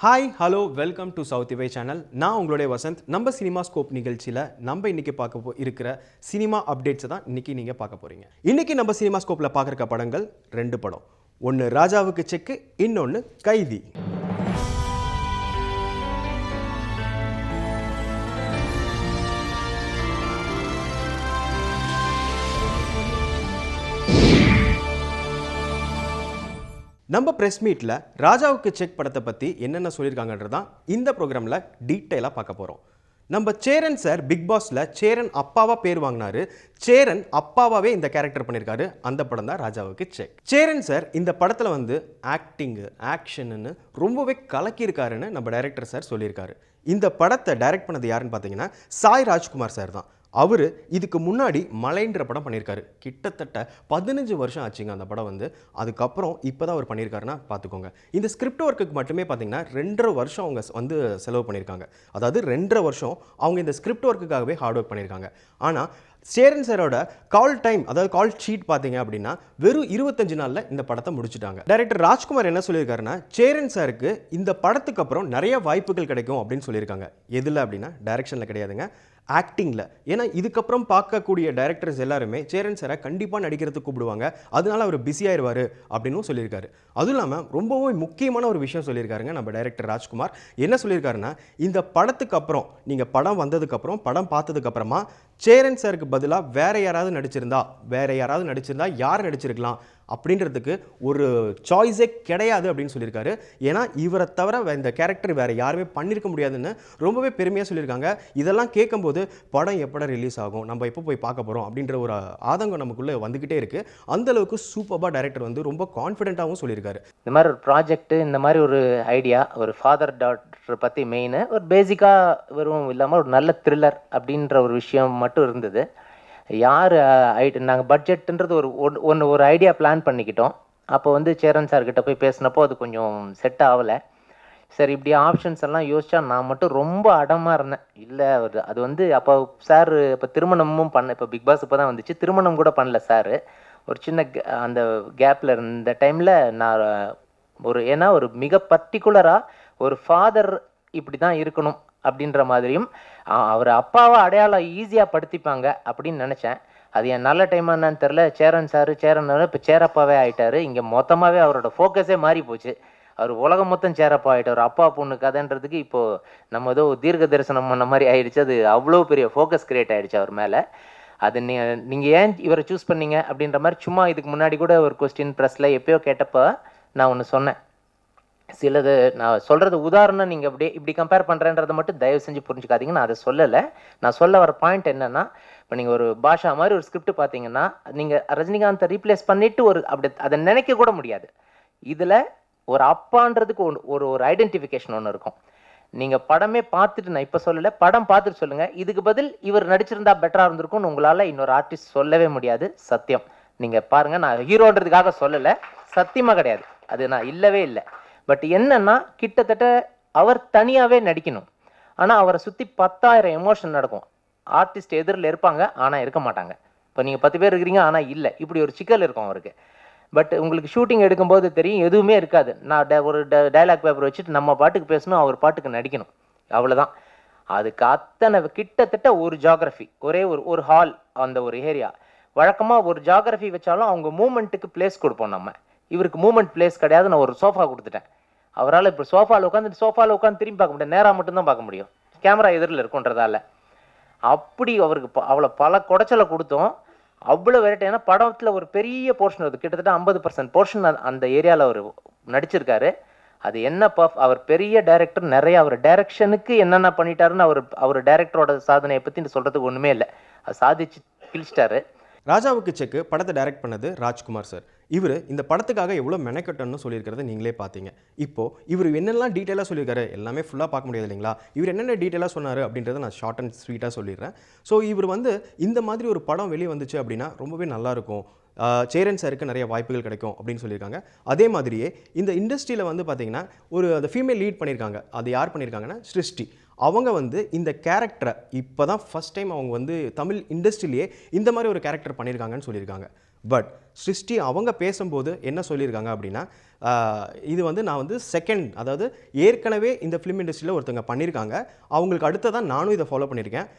Hi hello welcome to south இவை channel. நான் உங்களுடைய வசந்த். நம்ம சினிமா ஸ்கோப் நிகழ்ச்சியில் நம்ம இன்னைக்கு பார்க்க இருக்கிற சினிமா அப்டேட்ஸை தான் இன்னைக்கு நீங்கள் பார்க்க போகிறீங்க. இன்னைக்கு நம்ம சினிமா ஸ்கோப்பில் பார்க்குற படங்கள் 2 படம். ஒன்று ராஜாவுக்கு செக்கு, இன்னொன்று கைதி. நம்ம ப்ரெஸ் மீட்டில் ராஜாவுக்கு செக் படத்தை பற்றி என்னென்ன சொல்லியிருக்காங்கன்றதான் இந்த ப்ரோக்ராமில் டீட்டெயிலாக பார்க்க போகிறோம். நம்ம சேரன் சார் பிக் பாஸில் சேரன் அப்பாவாக பேர் வாங்கினாரு. சேரன் அப்பாவாகவே இந்த கேரக்டர் பண்ணியிருக்காரு. அந்த படம் தான் ராஜாவுக்கு செக். சேரன் சார் இந்த படத்தில் ஆக்டிங்கு ஆக்ஷன்னு ரொம்பவே கலக்கியிருக்காருன்னு நம்ம டைரக்டர் சார் சொல்லியிருக்காரு. இந்த படத்தை டைரக்ட் பண்ணது யாருன்னு பார்த்தீங்கன்னா சாய் ராஜ்குமார் சார் தான். அவர் இதுக்கு முன்னாடி மலைன்ற படம் பண்ணியிருக்காரு. கிட்டத்தட்ட 15 வருஷம் ஆச்சுங்க அந்த படம் அதுக்கப்புறம் இப்போ தான் அவர் பண்ணியிருக்காருன்னா பார்த்துக்கோங்க. இந்த ஸ்கிரிப்ட் ஒர்க்குக்கு மட்டுமே பார்த்தீங்கன்னா 2.5 வருஷம் அவங்க செலவு பண்ணியிருக்காங்க. அதாவது 2.5 வருஷம் அவங்க இந்த ஸ்கிரிப்ட் ஒர்க்குக்காகவே ஹார்ட் ஒர்க் பண்ணியிருக்காங்க. ஆனால் சேரன் சாரோட கால் டைம், அதாவது கால் ஷீட் பார்த்தீங்க அப்படின்னா வெறும் 25 நாளில் இந்த படத்தை முடிச்சுட்டாங்க. டைரக்டர் ராஜ்குமார் என்ன சொல்லியிருக்காருன்னா, சேரன் சாருக்கு இந்த படத்துக்கு அப்புறம் நிறைய வாய்ப்புகள் கிடைக்கும் அப்படின்னு சொல்லியிருக்காங்க. எதில் அப்படின்னா டைரக்ஷனில் கிடையாதுங்க, ஆக்டிங்கில். ஏன்னா இதுக்கப்புறம் பார்க்கக்கூடிய டைரக்டர்ஸ் எல்லாருமே சேரன் சாரை கண்டிப்பாக நடிக்கிறதுக்கு கூப்பிடுவாங்க. அதனால அவர் பிஸியாயிருவார் அப்படின்னு சொல்லியிருக்காரு. அதுவும் இல்லாமல் ரொம்பவும் முக்கியமான ஒரு விஷயம் சொல்லியிருக்காருங்க நம்ம டைரக்டர் ராஜ்குமார். என்ன சொல்லியிருக்காருன்னா, இந்த படத்துக்கு அப்புறம் நீங்கள் படம் வந்ததுக்கப்புறம் படம் பார்த்ததுக்கப்புறமா சேரன் சாருக்கு பதிலாக வேற யாராவது நடிச்சிருந்தா யார் நடிச்சிருக்கலாம் அப்படின்றதுக்கு ஒரு சாய்ஸே கிடையாது அப்படின்னு சொல்லியிருக்காரு. ஏன்னா இவரை தவிர இந்த கேரக்டர் வேறு யாருமே பண்ணியிருக்க முடியாதுன்னு ரொம்பவே பெருமையாக சொல்லியிருக்காங்க. இதெல்லாம் கேட்கும்போது படம் எப்போ ரிலீஸ் ஆகும், நம்ம எப்போ போய் பார்க்க போகிறோம் அப்படின்ற ஒரு ஆதங்கம் நமக்குள்ளே வந்துக்கிட்டே இருக்குது. அந்தளவுக்கு சூப்பராக டைரக்டர் ரொம்ப கான்ஃபிடென்ட்டாகவும் சொல்லியிருக்காரு. இந்த மாதிரி ஒரு ப்ராஜெக்ட், இந்த மாதிரி ஒரு ஐடியா, ஒரு ஃபாதர் டாட்டர் பற்றி மெயின் ஒரு பேசிக்காக வெறும் இல்லாமல் ஒரு நல்ல த்ரில்லர் அப்படின்ற ஒரு விஷயம் மட்டும் இருந்தது. யார் நாங்கள் பட்ஜெட்டுன்றது ஒரு ஐடியா பிளான் பண்ணிக்கிட்டோம். அப்போ சேரன் சார்கிட்ட போய் பேசினப்போ அது கொஞ்சம் செட் ஆகலை. சரி, இப்படி ஆப்ஷன்ஸ் எல்லாம் யோசிச்சா நான் மட்டும் ரொம்ப அடமாக இருந்தேன். இல்லை அது அப்போ சார் இப்போ திருமணமும் இப்போ பிக் பாஸ் இப்போ தான் வந்துச்சு, திருமணம் கூட பண்ணல சார். ஒரு சின்ன அந்த கேப்பில் இருந்த டைமில் நான் ஏன்னா ஒரு மிக பர்டிகுலராக ஒரு ஃபாதர் இப்படி தான் இருக்கணும் அப்படின்ற மாதிரியும் அவர் அப்பாவை அடையாளம் ஈஸியாக படுத்திப்பாங்க அப்படின்னு நினச்சேன். அது என் நல்ல டைமாக என்னன்னு தெரில. சேரன் இப்போ சேரப்பாவே ஆகிட்டார். இங்கே மொத்தமாகவே அவரோட ஃபோக்கஸே மாறி போச்சு. அவர் உலகம் மொத்தம் சேரப்பா ஆகிட்டார். அப்பா பொண்ணு கதைன்றதுக்கு இப்போது நம்ம ஏதோ தீர்க்க தரிசனம் பண்ண மாதிரி ஆயிடுச்சு. அது அவ்வளோ பெரிய ஃபோக்கஸ் கிரியேட் ஆகிடுச்சு அவர் மேலே. அது நீங்கள் ஏன் இவரை சூஸ் பண்ணீங்க அப்படின்ற மாதிரி சும்மா இதுக்கு முன்னாடி கூட ஒரு கொஸ்டின் ப்ரெஸ்ஸில் எப்போயோ கேட்டப்போ நான் ஒன்று சொன்னேன். சிலது நான் சொல்கிறது உதாரணம் நீங்கள் இப்படி கம்பேர் பண்ணுறேன்றதை மட்டும் தயவு செஞ்சு புரிஞ்சுக்காதீங்க. நான் அதை சொல்லலை. நான் சொல்ல வர பாயிண்ட் என்னென்னா, இப்போ நீங்கள் ஒரு பாஷா மாதிரி ஒரு ஸ்கிரிப்ட் பார்த்தீங்கன்னா நீங்கள் ரஜினிகாந்தை ரீப்ளேஸ் பண்ணிவிட்டு அப்படி அதை நினைக்க கூட முடியாது. இதில் ஒரு அப்பான்றதுக்கு ஒரு ஐடென்டிஃபிகேஷன் ஒன்று இருக்கும். நீங்கள் படமே பார்த்துட்டு, நான் இப்போ சொல்லலை, படம் பார்த்துட்டு சொல்லுங்கள், இதுக்கு பதில் இவர் நடிச்சிருந்தா பெட்டராக இருந்திருக்கும்னு உங்களால் இன்னொரு ஆர்டிஸ்ட் சொல்லவே முடியாது. சத்தியம். நீங்கள் பாருங்கள், நான் ஹீரோன்றதுக்காக சொல்லலை, சத்தியமாக கிடையாது, அது நான் இல்லவே இல்லை. பட் என்னன்னா, கிட்டத்தட்ட அவர் தனியாகவே நடிக்கணும். ஆனால் அவரை சுற்றி 10,000 எமோஷன் நடக்கும். ஆர்டிஸ்ட் எதிரில் இருப்பாங்க, ஆனால் இருக்க மாட்டாங்க. இப்போ நீங்கள் 10 பேர் இருக்கிறீங்க, ஆனால் இல்லை, இப்படி ஒரு சிக்கல் இருக்கும் அவருக்கு. பட் உங்களுக்கு ஷூட்டிங் எடுக்கும்போது தெரியும், எதுவுமே இருக்காது. நான் ஒரு டைலாக் பேப்பர் வச்சுட்டு நம்ம பாட்டுக்கு பேசணும், அவர் பாட்டுக்கு நடிக்கணும், அவ்வளோதான். அதுக்கு அத்தனை கிட்டத்தட்ட ஒரு ஜியாகிரஃபி, ஒரே ஒரு ஹால், அந்த ஒரு ஏரியா. வழக்கமாக ஒரு ஜியாகிரஃபி வச்சாலும் அவங்க மூமெண்ட்டுக்கு பிளேஸ் கொடுப்போம். நம்ம இவருக்கு மூமெண்ட் பிளேஸ் கிடையாது. நான் ஒரு சோஃபா கொடுத்துட்டேன். அவரால் இப்போ சோஃபாவில் உட்காந்து திரும்பி பார்க்க முடியாது, நேராக மட்டும்தான் பார்க்க முடியும், கேமரா எதிரில் இருக்குன்றதால. அப்படி அவருக்கு அவ்வளோ பல குடைச்சலை கொடுத்தோம். அவ்வளோ வெரைட்டி. ஏன்னா படத்தில் ஒரு பெரிய போர்ஷன் வருது, கிட்டத்தட்ட 50% போர்ஷன் அந்த ஏரியாவில் அவர் நடிச்சிருக்காரு. அது என்ன அவர் பெரிய டைரக்டர், நிறைய அவர் டைரக்ஷனுக்கு என்னென்ன பண்ணிட்டாருன்னு அவர் டைரக்டரோட சாதனையை பற்றி சொல்கிறதுக்கு ஒன்றுமே இல்லை. அது சாதிச்சு கிழிச்சிட்டாரு. ராஜாவுக்கு செக்கு படத்தை டைரக்ட் பண்ணது ராஜ்குமார் சார். இவர் இந்த படத்துக்காக எவ்வளோ மெனக்கட்டணும்னு சொல்லியிருக்கிறத நீங்களே பார்த்தீங்க. இப்போது இவர் என்னெல்லாம் டீட்டெயிலாக சொல்லியிருக்காரு, எல்லாமே ஃபுல்லாக பார்க்க முடியாது இல்லைங்களா. இவர் என்னென்ன டீட்டெயிலாக சொன்னார் அப்படின்றத நான் ஷார்ட் அண்ட் ஸ்வீட்டாக சொல்லிடுறேன். ஸோ இவர் இந்த மாதிரி ஒரு படம் வெளியே வந்துச்சு அப்படின்னா ரொம்பவே நல்லாயிருக்கும், சேரன் சாருக்கு நிறைய வாய்ப்புகள் கிடைக்கும் அப்படின்னு சொல்லியிருக்காங்க. அதே மாதிரியே இந்த இண்டஸ்ட்ரியில் பார்த்தீங்கன்னா அந்த ஃபீமேல் லீட் பண்ணியிருக்காங்க. அது யார் பண்ணியிருக்காங்கன்னா சிருஷ்டி. அவங்க இந்த கேரக்டரை இப்போ தான் ஃபஸ்ட் டைம் அவங்க தமிழ் இண்டஸ்ட்ரியிலேயே இந்த மாதிரி ஒரு கேரக்டர் பண்ணியிருக்காங்கன்னு சொல்லியிருக்காங்க. பட் சிருஷ்டி அவங்க பேசும்போது என்ன சொல்லியிருக்காங்க அப்படின்னா, இது வந்து நான் வந்து செகண்ட், அதாவது ஏற்கனவே இந்த ஃபிலிம் இண்டஸ்ட்ரியில் ஒருத்தவங்க பண்ணியிருக்காங்க, அவங்களுக்கு அடுத்ததான் நானும் இதை ஃபாலோ பண்ணியிருக்கேன்,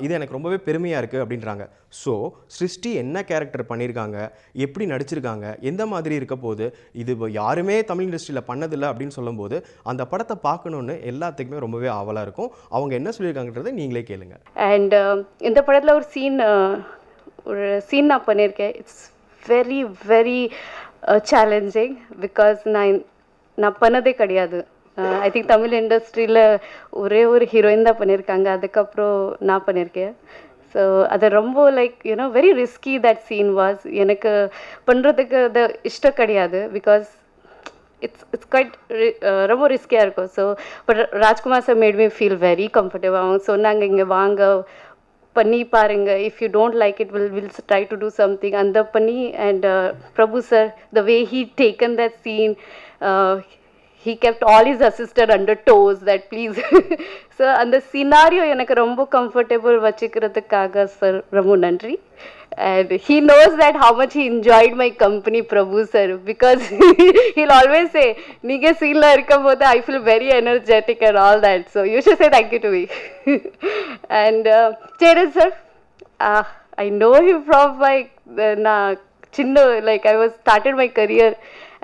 இது எனக்கு ரொம்பவே பெருமையாக இருக்குது அப்படின்றாங்க. ஸோ சிருஷ்டி என்ன கேரக்டர் பண்ணியிருக்காங்க, எப்படி நடிச்சிருக்காங்க, எந்த மாதிரி இருக்க போது, இது யாருமே தமிழ் இண்டஸ்ட்ரியில் பண்ணதில்லை அப்படின்னு சொல்லும்போது அந்த படத்தை பார்க்கணுன்னு எல்லாத்துக்குமே ரொம்பவே ஆவலாக இருக்கும். அவங்க என்ன சொல்லியிருக்காங்கன்றதை நீங்களே கேளுங்க. அண்ட் இந்த படத்தில் ஒரு சீன் நான் பண்ணியிருக்கேன். It's very very challenging because நான் பண்ணதே கிடையாது. ஐ திங்க் தமிழ் இண்டஸ்ட்ரியில் ஒரே ஒரு ஹீரோயின் தான் பண்ணியிருக்காங்க, அதுக்கப்புறம் நான் பண்ணியிருக்கேன். ஸோ அது ரொம்ப like very risky that scene was. எனக்கு பண்ணுறதுக்கு அது இஷ்டம் கிடையாது பிகாஸ் இட்ஸ் குவைட் ரொம்ப ரிஸ்கியாக இருக்கும். So but Rajkumar sir made me feel very comfortable. அவங்க சொன்னாங்க, இங்கே வாங்க பண்ணி பாருங்க, if you don't like it will try to do something அந்த பண்ணி. And Prabhu sir, the way he taken that scene, he kept all his assistant under toes that please. So அந்த scenario எனக்கு ரொம்ப comfortable வச்சுக்கிறதுக்காக சார் ரொம்ப நன்றி. And he knows that how much he enjoyed my company, Prabhu sir, because he'll always say, நீங்க சீன்ல இருக்கும்போது I feel very energetic and all that, so you should say thank you to me. And Cheran sir, I know him from my chinna, like I was started my career.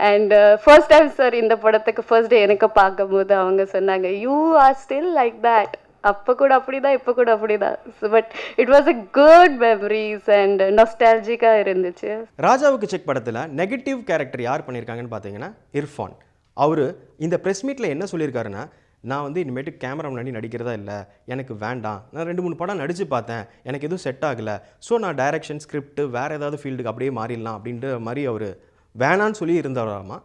And first time sir இந்த படத்துக்கு first day எனக்கு பார்க்கும்போது அவங்க சொன்னாங்க, you are still like that, அப்போ கூட அப்படிதான் இப்போ கூட அப்படிதான். But it was a good memories and நாஸ்டால்ஜிக்காக இருந்துச்சு. ராஜாவுக்கு செக் படத்தில் நெகட்டிவ் கேரக்டர் யார் பண்ணியிருக்காங்கன்னு பார்த்தீங்கன்னா இர்ஃபான். அவர் இந்த ப்ரெஸ் மீட்டில் என்ன சொல்லியிருக்காருன்னா, நான் வந்து இனிமேட்டு கேமரா முன்னாடி நடிக்கிறதா இல்லை, எனக்கு வேண்டாம், நான் 2-3 படம் நடித்து பார்த்தேன், எனக்கு எதுவும் செட் ஆகலை, ஸோ நான் டைரக்ஷன் ஸ்கிரிப்ட் வேறு ஏதாவது ஃபீல்டுக்கு அப்படியே மாறிடலாம் அப்படின்ற மாதிரி அவர் வேணான்னு சொல்லி இருந்தாராமா.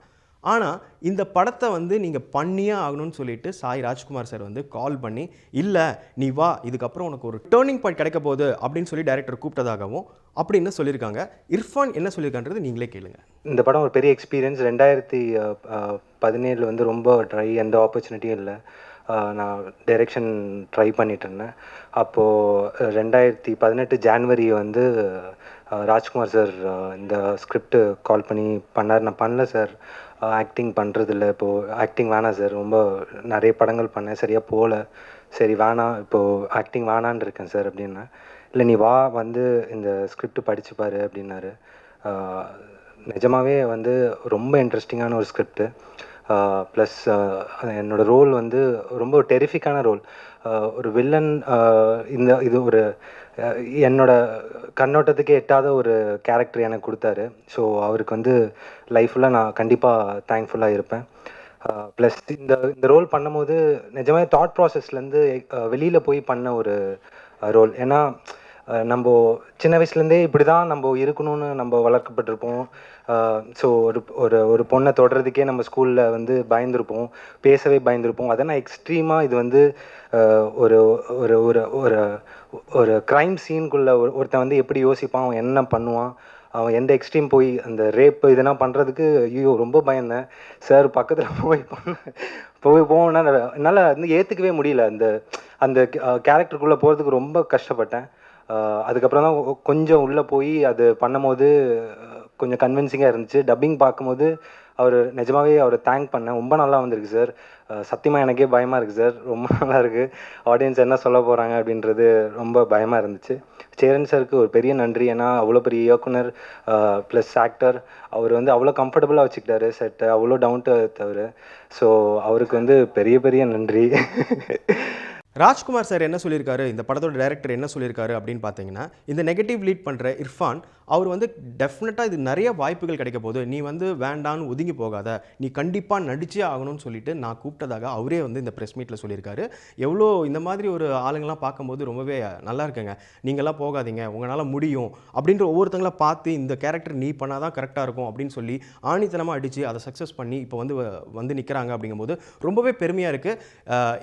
ஆனால் இந்த படத்தை வந்து நீங்கள் பண்ணியே ஆகணும்னு சொல்லிட்டு சாய் ராஜ்குமார் சார் வந்து கால் பண்ணி, இல்லை நீ வா, இதுக்கப்புறம் உனக்கு ஒரு டேர்னிங் பாயிண்ட் கிடைக்க போகுது அப்படின்னு சொல்லி டைரக்டர் கூப்பிட்டதாகவும் அப்படின்னு சொல்லியிருக்காங்க. இர்ஃபான் என்ன சொல்லியிருக்கான்றது நீங்களே கேளுங்க. இந்த படம் ஒரு பெரிய எக்ஸ்பீரியன்ஸ். 2017 வந்து ரொம்ப ட்ரை, எந்த ஆப்பர்ச்சுனிட்டியும் இல்லை. நான் டைரெக்ஷன் ட்ரை பண்ணிட்டு இருந்தேன். அப்போது 2018 ஜான்வரி வந்து ராஜ்குமார் சார் இந்த ஸ்கிரிப்ட் கால் பண்ணி பண்ணார். நான் பண்ணல சார், ஆக்டிங் பண்ணுறதில்ல, இப்போது ஆக்டிங் வேணாம் சார், ரொம்ப நிறைய படங்கள் பண்ணேன், சரியாக போகல, சரி வேணாம், இப்போது ஆக்டிங் வேணான்னு இருக்கேன் சார் அப்படின்னா. இல்லை நீ வா, வந்து இந்த ஸ்கிரிப்ட் படிச்சுப்பார் அப்படின்னாரு. நிஜமாகவே வந்து ரொம்ப இன்ட்ரெஸ்டிங்கான ஒரு ஸ்கிரிப்டு. ப்ளஸ் என்னோடய ரோல் வந்து ரொம்ப டெரிஃபிக்கான ரோல். ஒரு வில்லன், இது ஒரு என்னோட கண்ணோட்டத்துக்கே எட்டாத ஒரு கேரக்டர் எனக்கு கொடுத்தாரு. ஸோ அவருக்கு வந்து லைஃப்பில் நான் கண்டிப்பாக தேங்க்ஃபுல்லாக இருப்பேன். ப்ளஸ் இந்த ரோல் பண்ணும்போது நிஜமே தாட் ப்ராசஸ்லேருந்து வெளியில் போய் பண்ண ஒரு ரோல். ஏன்னா நம்ம சின்ன வயசுலேருந்தே இப்படி தான் நம்ம இருக்கணும்னு நம்ம வளர்க்கப்பட்டிருப்போம். ஸோ ஒரு பொண்ணை தொடுறதுக்கே நம்ம ஸ்கூலில் வந்து பயந்துருப்போம், பேசவே பயந்துருப்போம். அதை நான் எக்ஸ்ட்ரீமாக இது வந்து ஒரு ஒரு ஒரு ஒரு ஒரு க்ரைம் சீனுக்குள்ளே ஒருத்தன் வந்து எப்படி யோசிப்பான், அவன் என்ன பண்ணுவான், அவன் எந்த எக்ஸ்ட்ரீம் போய் அந்த ரேப் இதெல்லாம் பண்ணுறதுக்கு ஐயோ ரொம்ப பயந்தேன் சார். பக்கத்தில் போனால் என்னால் வந்து ஏற்றுக்கவே முடியல. அந்த கேரக்டருக்குள்ளே போகிறதுக்கு ரொம்ப கஷ்டப்பட்டேன். அதுக்கப்புறம் தான் கொஞ்சம் உள்ளே போய் அது பண்ணும்போது கொஞ்சம் கன்வின்சிங்காக இருந்துச்சு. டப்பிங் பார்க்கும்போது நிஜமாகவே அவரை தேங்க் பண்ணேன். ரொம்ப நல்லா வந்திருக்கு சார், சத்தியமாக எனக்கே பயமாக இருக்குது சார், ரொம்ப நல்லா இருக்குது, ஆடியன்ஸ் என்ன சொல்ல போகிறாங்க அப்படின்றது ரொம்ப பயமாக இருந்துச்சு. சேரன் சாருக்கு ஒரு பெரிய நன்றி. ஏன்னா அவ்வளோ பெரிய இயக்குனர் ப்ளஸ் ஆக்டர், அவர் வந்து அவ்வளோ கம்ஃபர்டபுளாக வச்சுக்கிட்டாரு செட்டை, அவ்வளோ டவுன் டு எர்த் அவர். ஸோ அவருக்கு வந்து பெரிய பெரிய நன்றி. ராஜ்குமார் சார் என்ன சொல்லியிருக்காரு, இந்த படத்தோட டைரக்டர் என்ன சொல்லியிருக்காரு அப்படின்னு பார்த்தீங்கன்னா, இந்த நெகட்டிவ் லீட் பண்ணுற இர்ஃபான் அவர் வந்து டெஃபினட்டாக இது நிறைய வாய்ப்புகள் கிடைக்க போது, நீ வந்து வேண்டான்னு ஒதுங்கி போகாத, நீ கண்டிப்பாக நடிச்சே ஆகணும்னு சொல்லிட்டு நான் கூப்பிட்டதாக அவரே வந்து இந்த ப்ரெஸ் மீட்டில் சொல்லியிருக்காரு. எவ்வளோ இந்த மாதிரி ஒரு ஆளுங்கள்லாம் பார்க்கும்போது ரொம்பவே நல்லா இருக்குங்க, நீங்கள்லாம் போகாதீங்க, உங்களால் முடியும் அப்படின்ற ஒவ்வொருத்தங்களாம் பார்த்து இந்த கேரக்டர் நீ பண்ணால் தான் கரெக்டாக இருக்கும் அப்படின்னு சொல்லி ஆணித்தனமாக அடித்து அதை சக்ஸஸ் பண்ணி இப்போ வந்து நிற்கிறாங்க. அப்படிங்கும்போது ரொம்பவே பெருமையாக இருக்குது.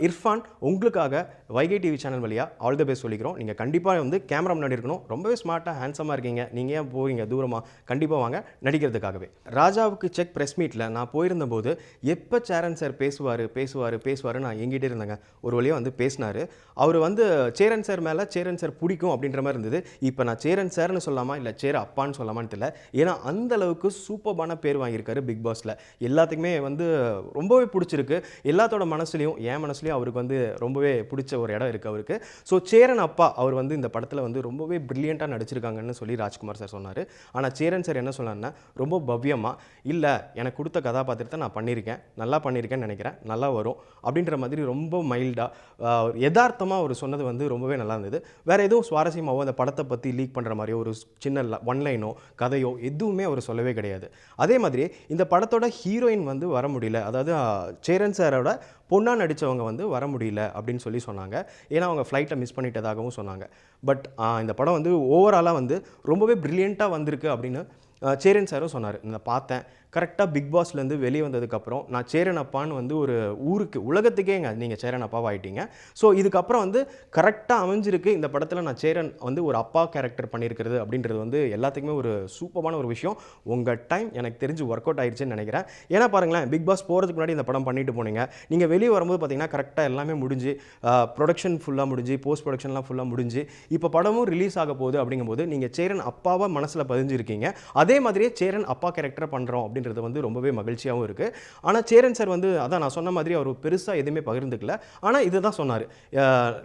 இர்ஃபான், உங்களுக்காக வைகை டிவி சேனல் வழியாக ஆல் தி பெஸ்ட் சொல்லிக்கிறோம். நீங்கள் கண்டிப்பாக வந்து கேமரா முன்னாடி இருக்கணும், ரொம்பவே ஸ்மார்ட்டாக ஹேண்ட்ஸமாக இருக்கீங்க, நீங்கள் நீங்கள் ஏன் போகிறீங்க தூரமாக, கண்டிப்பாக வாங்க நடிக்கிறதுக்காகவே. ராஜாவுக்கு செக் ப்ரெஸ் மீட்டில் நான் போயிருந்தபோது எப்போ சேரன் சார் பேசுவார் நான் எங்கிட்டே இருந்தேங்க. ஒரு வழியாக வந்து பேசினார். அவர் வந்து சேரன் சார் மேலே சேரன் சார் பிடிக்கும் அப்படின்ற மாதிரி இருந்தது. இப்போ நான் சேரன் சார்னு சொல்லாமா இல்லை சேர அப்பான்னு சொல்லாமான்னு தெரியல. ஏன்னா அந்த அளவுக்கு சூப்பரான பேர் வாங்கியிருக்காரு பிக் பாஸில். எல்லாத்துக்குமே வந்து ரொம்பவே பிடிச்சிருக்கு. எல்லாத்தோட மனசுலையும் என் மனசுலையும் அவருக்கு வந்து ரொம்பவே பிடிச்ச ஒரு இடம் இருக்குது அவருக்கு. ஸோ சேரன் அப்பா அவர் வந்து இந்த படத்தில் வந்து ரொம்பவே பிரில்லியண்ட்டாக நடிச்சிருக்காங்கன்னு சொல்லி ராஜ்குமார் சார் சொன்னார். ஆனால் சேரன் சார் என்ன சொன்னார்னா, ரொம்ப பவ்யமாக இல்லை எனக்கு கொடுத்த கதாபாத்திரத்தை நான் பண்ணியிருக்கேன், நல்லா பண்ணியிருக்கேன்னு நினைக்கிறேன், நல்லா வரும் அப்படின்ற மாதிரி ரொம்ப மைல்டாக யதார்த்தமாக அவர் சொன்னது வந்து ரொம்பவே நல்லா இருந்தது. வேறு எதுவும் சுவாரஸ்யமாகவோ அந்த படத்தை பற்றி லீக் பண்ணுற மாதிரியோ ஒரு சின்ன ஒன்லைனோ கதையோ எதுவுமே அவர் சொல்லவே கிடையாது. அதே மாதிரி இந்த படத்தோட ஹீரோயின் வந்து வர முடியல, அதாவது சேரன் சாரோட பொண்ணாக நடித்தவங்க வந்து வர முடியல அப்படின்னு சொல்லி சொன்னாங்க. ஏன்னா அவங்க ஃப்ளைட்டை மிஸ் பண்ணிட்டதாகவும் சொன்னாங்க. பட் இந்த படம் வந்து ஓவராலாக வந்து ரொம்பவே ப்ரில்லியண்ட்டாக வந்திருக்கு அப்படின்னு சேரன் சாரும் சொன்னார். நான் பார்த்தேன் கரெக்டாக பிக் பாஸ்லேருந்து வெளியே வந்ததுக்கப்புறம் நான் சேரன் அப்பான்னு வந்து ஒரு ஊருக்கு உலகத்துக்கேங்க நீங்கள் சேரன் அப்பாவாகிட்டீங்க. ஸோ இதுக்கப்புறம் வந்து கரெக்டாக அமைஞ்சிருக்கு இந்த படத்தில் நான் சேரன் வந்து ஒரு அப்பா கேரக்டர் பண்ணியிருக்கிறது அப்படின்றது வந்து எல்லாத்துக்குமே ஒரு சூப்பரான ஒரு விஷயம். உங்கள் டைம் எனக்கு தெரிஞ்சு ஒர்க் அவுட் ஆயிடுச்சுன்னு நினைக்கிறேன். ஏன்னா பாருங்களேன், பிக் பாஸ் போகிறதுக்கு முன்னாடி இந்த படம் பண்ணிட்டு போனீங்க, நீங்கள் வெளியே வரும்போது பார்த்தீங்கன்னா கரெக்டாக எல்லாமே முடிஞ்சு ப்ரொடக்ஷன் ஃபுல்லாக முடிஞ்சு போஸ்ட் ப்ரொடக்ஷன்லாம் ஃபுல்லாக முடிஞ்சு இப்போ படமும் ரிலீஸ் ஆக போகுது. அப்படிங்கும்போது நீங்கள் சேரன் அப்பாவை மனசில் பதிஞ்சிருக்கீங்க. அதே மாதிரியே சேரன் அப்பா கேரக்டர் பண்ணுறோம் அப்படின்றது வந்து ரொம்பவே மகிழ்ச்சியாகவும் இருக்குது. ஆனால் சேரன் சார் வந்து அதான் நான் சொன்ன மாதிரி அவர் பெருசாக எதுவுமே பகிர்ந்துக்கல. ஆனால் இதுதான் சொன்னார்,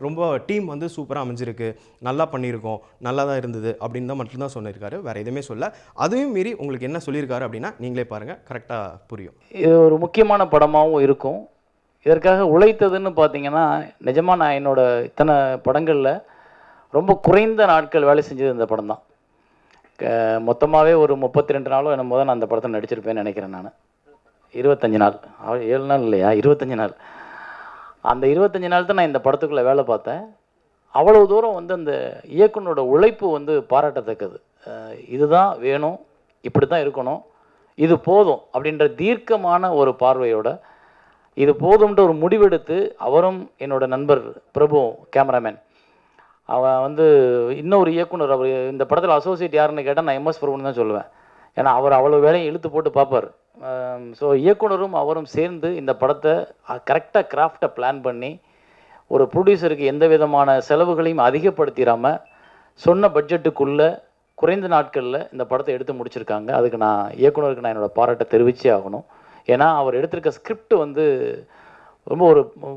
ரொம்ப டீம் வந்து சூப்பராக அமைஞ்சிருக்கு, நல்லா பண்ணியிருக்கோம், நல்லா தான் இருந்தது அப்படின்னு தான் மட்டும்தான் சொல்லியிருக்காரு. வேறு எதுவுமே சொல்ல. அதுவும் மீறி உங்களுக்கு என்ன சொல்லியிருக்காரு அப்படின்னா நீங்களே பாருங்கள், கரெக்டாக புரியும். இது ஒரு முக்கியமான படமாகவும் இருக்கும். இதற்காக உழைத்ததுன்னு பார்த்தீங்கன்னா, நிஜமாக நான் என்னோட இத்தனை படங்களில் ரொம்ப குறைந்த நாட்கள் வேலை செஞ்சது இந்த படம் தான். மொத்தமாகவே ஒரு 32 நாளோ என்னமோ தான் நான் அந்த படத்தை நடிச்சிருப்பேன்னு நினைக்கிறேன். நான் 25 நாள், 7 நாள் இல்லையா, 25 நாள். அந்த 25 நாள் தான் நான் இந்த படத்துக்குள்ளே வேலை பார்த்தேன். அவ்வளோ தூரம் வந்து அந்த இயக்குனரோட உழைப்பு வந்து பாராட்டத்தக்கது. இதுதான் வேணும், இப்படி தான் இருக்கணும், இது போதும் அப்படின்ற தீர்க்கமான ஒரு பார்வையோட இது போதும்ன்ற ஒரு முடிவெடுத்து, அவரும் என்னோட நண்பர் பிரபு கேமராமேன், அவன் வந்து இன்னொரு இயக்குனர், அவர் இந்த படத்தில் அசோசியேட் யாருன்னு கேட்டால் நான் எம்எஸ் பிரபுன்னு தான் சொல்லுவேன். ஏன்னா அவர் அவ்வளோ வேலையை இழுத்து போட்டு பார்ப்பார். ஸோ இயக்குனரும் அவரும் சேர்ந்து இந்த படத்தை கரெக்டாக கிராஃப்டை பிளான் பண்ணி ஒரு ப்ரொடியூசருக்கு எந்த விதமான செலவுகளையும் அதிகப்படுத்திடாமல் சொன்ன பட்ஜெட்டுக்குள்ளே குறைந்த நாட்களில் இந்த படத்தை எடுத்து முடிச்சிருக்காங்க. அதுக்கு நான் இயக்குனருக்கு நான் என்னோடய பாராட்டை தெரிவிச்சே ஆகணும். ஏன்னா அவர் எடுத்திருக்க ஸ்கிரிப்ட் வந்து ரொம்ப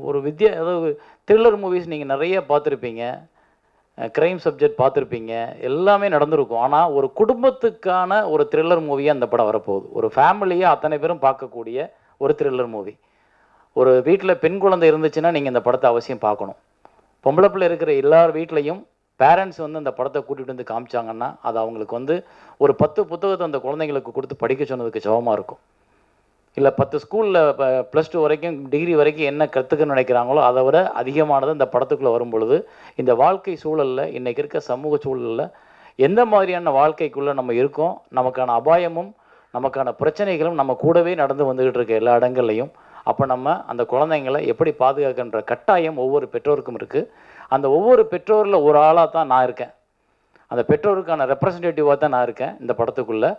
ஒரு அதாவது த்ரில்லர் மூவிஸ் நீங்கள் நிறைய பார்த்துருப்பீங்க, க்ரைம் சப்ஜெக்ட் பார்த்துருப்பீங்க, எல்லாமே நடந்திருக்கும். ஆனால் ஒரு குடும்பத்துக்கான ஒரு த்ரில்லர் மூவியாக அந்த படம் வரப்போகுது. ஒரு ஃபேமிலியை அத்தனை பேரும் பார்க்கக்கூடிய ஒரு த்ரில்லர் மூவி. ஒரு வீட்டில் பெண் குழந்தை இருந்துச்சுன்னா நீங்கள் இந்த படத்தை அவசியம் பார்க்கணும். பொம்பளை பிள்ளை இருக்கிற எல்லார் வீட்லேயும் பேரண்ட்ஸ் வந்து அந்த படத்தை கூட்டிகிட்டு வந்து காமிச்சாங்கன்னா அது அவங்களுக்கு வந்து ஒரு 10 புத்தகத்தை அந்த குழந்தைங்களுக்கு கொடுத்து படிக்க சொன்னதுக்கு சமமாக இருக்கும். இல்லை 10 ஸ்கூலில் +2 வரைக்கும் டிகிரி வரைக்கும் என்ன கற்றுக்கணும்னு நினைக்கிறாங்களோ அதை விட அதிகமானது இந்த படத்துக்குள்ளே வரும் பொழுது இந்த வாழ்க்கை சூழலில், இன்றைக்கி இருக்க சமூக சூழலில் எந்த மாதிரியான வாழ்க்கைக்குள்ளே நம்ம இருக்கோம், நமக்கான அபாயமும் நமக்கான பிரச்சனைகளும் நம்ம கூடவே நடந்து வந்துக்கிட்டு இருக்க எல்லா இடங்கள்லையும், அப்போ நம்ம அந்த குழந்தைங்களை எப்படி பாதுகாக்கின்ற கட்டாயம் ஒவ்வொரு பெற்றோருக்கும் இருக்குது. அந்த ஒவ்வொரு பெற்றோரில் ஒரு ஆளாக தான் நான் இருக்கேன். அந்த பெற்றோருக்கான ரெப்ரசன்டேட்டிவாக தான் நான் இருக்கேன் இந்த படத்துக்குள்ளே.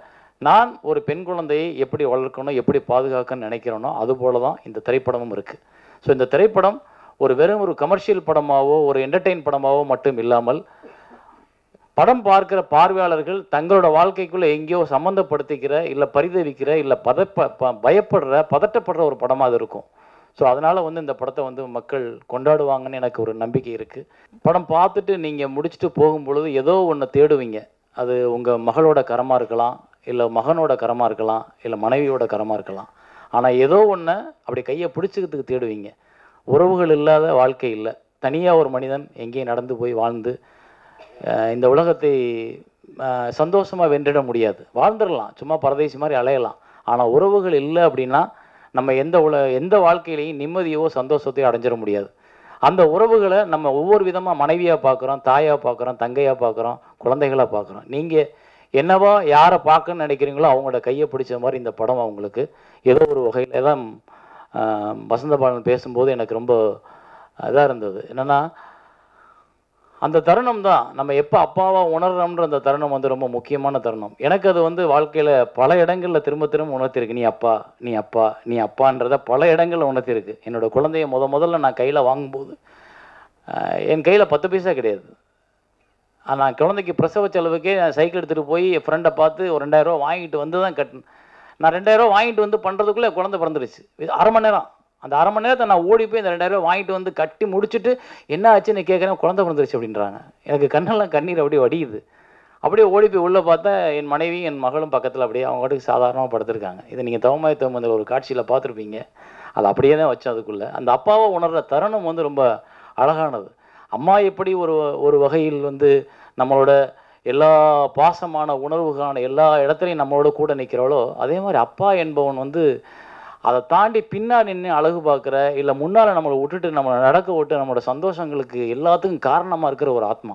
நான் ஒரு பெண் குழந்தையை எப்படி வளர்க்கணும், எப்படி பாதுகாக்கணும்னு நினைக்கிறேனோ அதுபோல தான் இந்த திரைப்படமும் இருக்குது. ஸோ இந்த திரைப்படம் வெறும் ஒரு கமர்ஷியல் படமாகவோ ஒரு என்டர்டெயின் படமாகவோ மட்டும் இல்லாமல் படம் பார்க்குற பார்வையாளர்கள் தங்களோட வாழ்க்கைக்குள்ளே எங்கேயோ சம்மந்தப்படுத்திக்கிற, இல்லை பரிதவிக்கிற, இல்லை பதட்டப்படுற ஒரு படமாக அது இருக்கும். ஸோ அதனால் வந்து இந்த படத்தை வந்து மக்கள் கொண்டாடுவாங்கன்னு எனக்கு ஒரு நம்பிக்கை இருக்குது. படம் பார்த்துட்டு நீங்கள் முடிச்சுட்டு போகும்பொழுது ஏதோ ஒன்று தேடுவீங்க. அது உங்கள் மகளோட கரமாக இருக்கலாம், இல்லை மகனோட கரமாக இருக்கலாம், இல்லை மனைவியோட கரமாக இருக்கலாம். ஆனால் ஏதோ ஒன்று அப்படி கையை பிடிச்சிக்கிறதுக்கு தேடுவீங்க. உறவுகள் இல்லாத வாழ்க்கை இல்லை. தனியாக ஒரு மனிதன் எங்கேயும் நடந்து போய் வாழ்ந்து இந்த உலகத்தை சந்தோஷமாக வென்றிட முடியாது. வாழ்ந்துடலாம், சும்மா பரதேசி மாதிரி அலையலாம். ஆனால் உறவுகள் இல்லை அப்படின்னா நம்ம எந்த வாழ்க்கையிலையும் நிம்மதியோ சந்தோஷத்தையோ அடைஞ்சிட முடியாது. அந்த உறவுகளை நம்ம ஒவ்வொரு விதமாக மனைவியாக பார்க்குறோம், தாயாக பார்க்குறோம், தங்கையாக பார்க்குறோம், குழந்தைகளாக பார்க்குறோம். நீங்கள் என்னவா யாரை பார்க்கணும்னு நினைக்கிறீங்களோ அவங்களோட கையை பிடிச்ச மாதிரி இந்த படம் அவங்களுக்கு ஏதோ ஒரு வகையில் தான். வசந்த பாலன் பேசும்போது எனக்கு ரொம்ப இதாக இருந்தது. என்னென்னா அந்த தருணம் தான் நம்ம எப்போ அப்பாவாக உணர்றோம்ன்ற அந்த தருணம் வந்து ரொம்ப முக்கியமான தருணம். எனக்கு அது வந்து வாழ்க்கையில் பல இடங்களில் திரும்ப திரும்ப உணர்த்திருக்கு. நீ அப்பா, நீ அப்பா, நீ அப்பான்றத பல இடங்களில் உணர்த்திருக்கு. என்னோடய குழந்தைய முதல்ல நான் கையில் வாங்கும்போது என் கையில் 10 பைசா கிடையாது. நான் குழந்தைக்கு பிரசவ செலவுக்கே சைக்கிள் எடுத்துகிட்டு போய் என் ஃப்ரெண்டை பார்த்து ஒரு 2000 ரூபா வாங்கிட்டு வந்து தான் கட்டினேன். நான் 2000 ரூபா வாங்கிட்டு வந்து பண்ணுறதுக்குள்ளே குழந்தை பிறந்துருச்சு. 1/2 மணி நேரம். அந்த 1/2 மணி நேரத்தை நான் ஓடி போய் இந்த 2000 ரூபா வாங்கிட்டு வந்து கட்டி முடிச்சுட்டு என்ன ஆச்சுன்னு கேட்குறேன், குழந்தை பிறந்துருச்சு அப்படின்றாங்க. எனக்கு கண்ணெல்லாம் கண்ணீர் அப்படியே வடியுது. அப்படியே ஓடி போய் உள்ளே பார்த்தா என் மனைவி என் மகளும் பக்கத்தில் அப்படியே அவங்க வாட்டுக்கு சாதாரணமாக படுத்திருக்காங்க. இதை நீங்கள் தவமாய் தவமந்தில் ஒரு காட்சியில் பார்த்துருப்பீங்க. அது அப்படியே தான் வச்சோம். அதுக்குள்ளே அந்த அப்பாவை உணர்கிற தருணம் வந்து ரொம்ப அழகானது. அம்மா எப்படி ஒரு வகையில் வந்து நம்மளோட எல்லா பாசமான உணர்வுக்கான எல்லா இடத்துலையும் நம்மளோட கூட நிற்கிறாளோ, அதே மாதிரி அப்பா என்பவன் வந்து அதை தாண்டி பின்னாடி நின்று அழகு பார்க்குற, இல்லை முன்னால் நம்மளை விட்டுட்டு நம்மளை நடக்க விட்டு நம்மளோட சந்தோஷங்களுக்கு எல்லாத்துக்கும் காரணமாக இருக்கிற ஒரு ஆத்மா.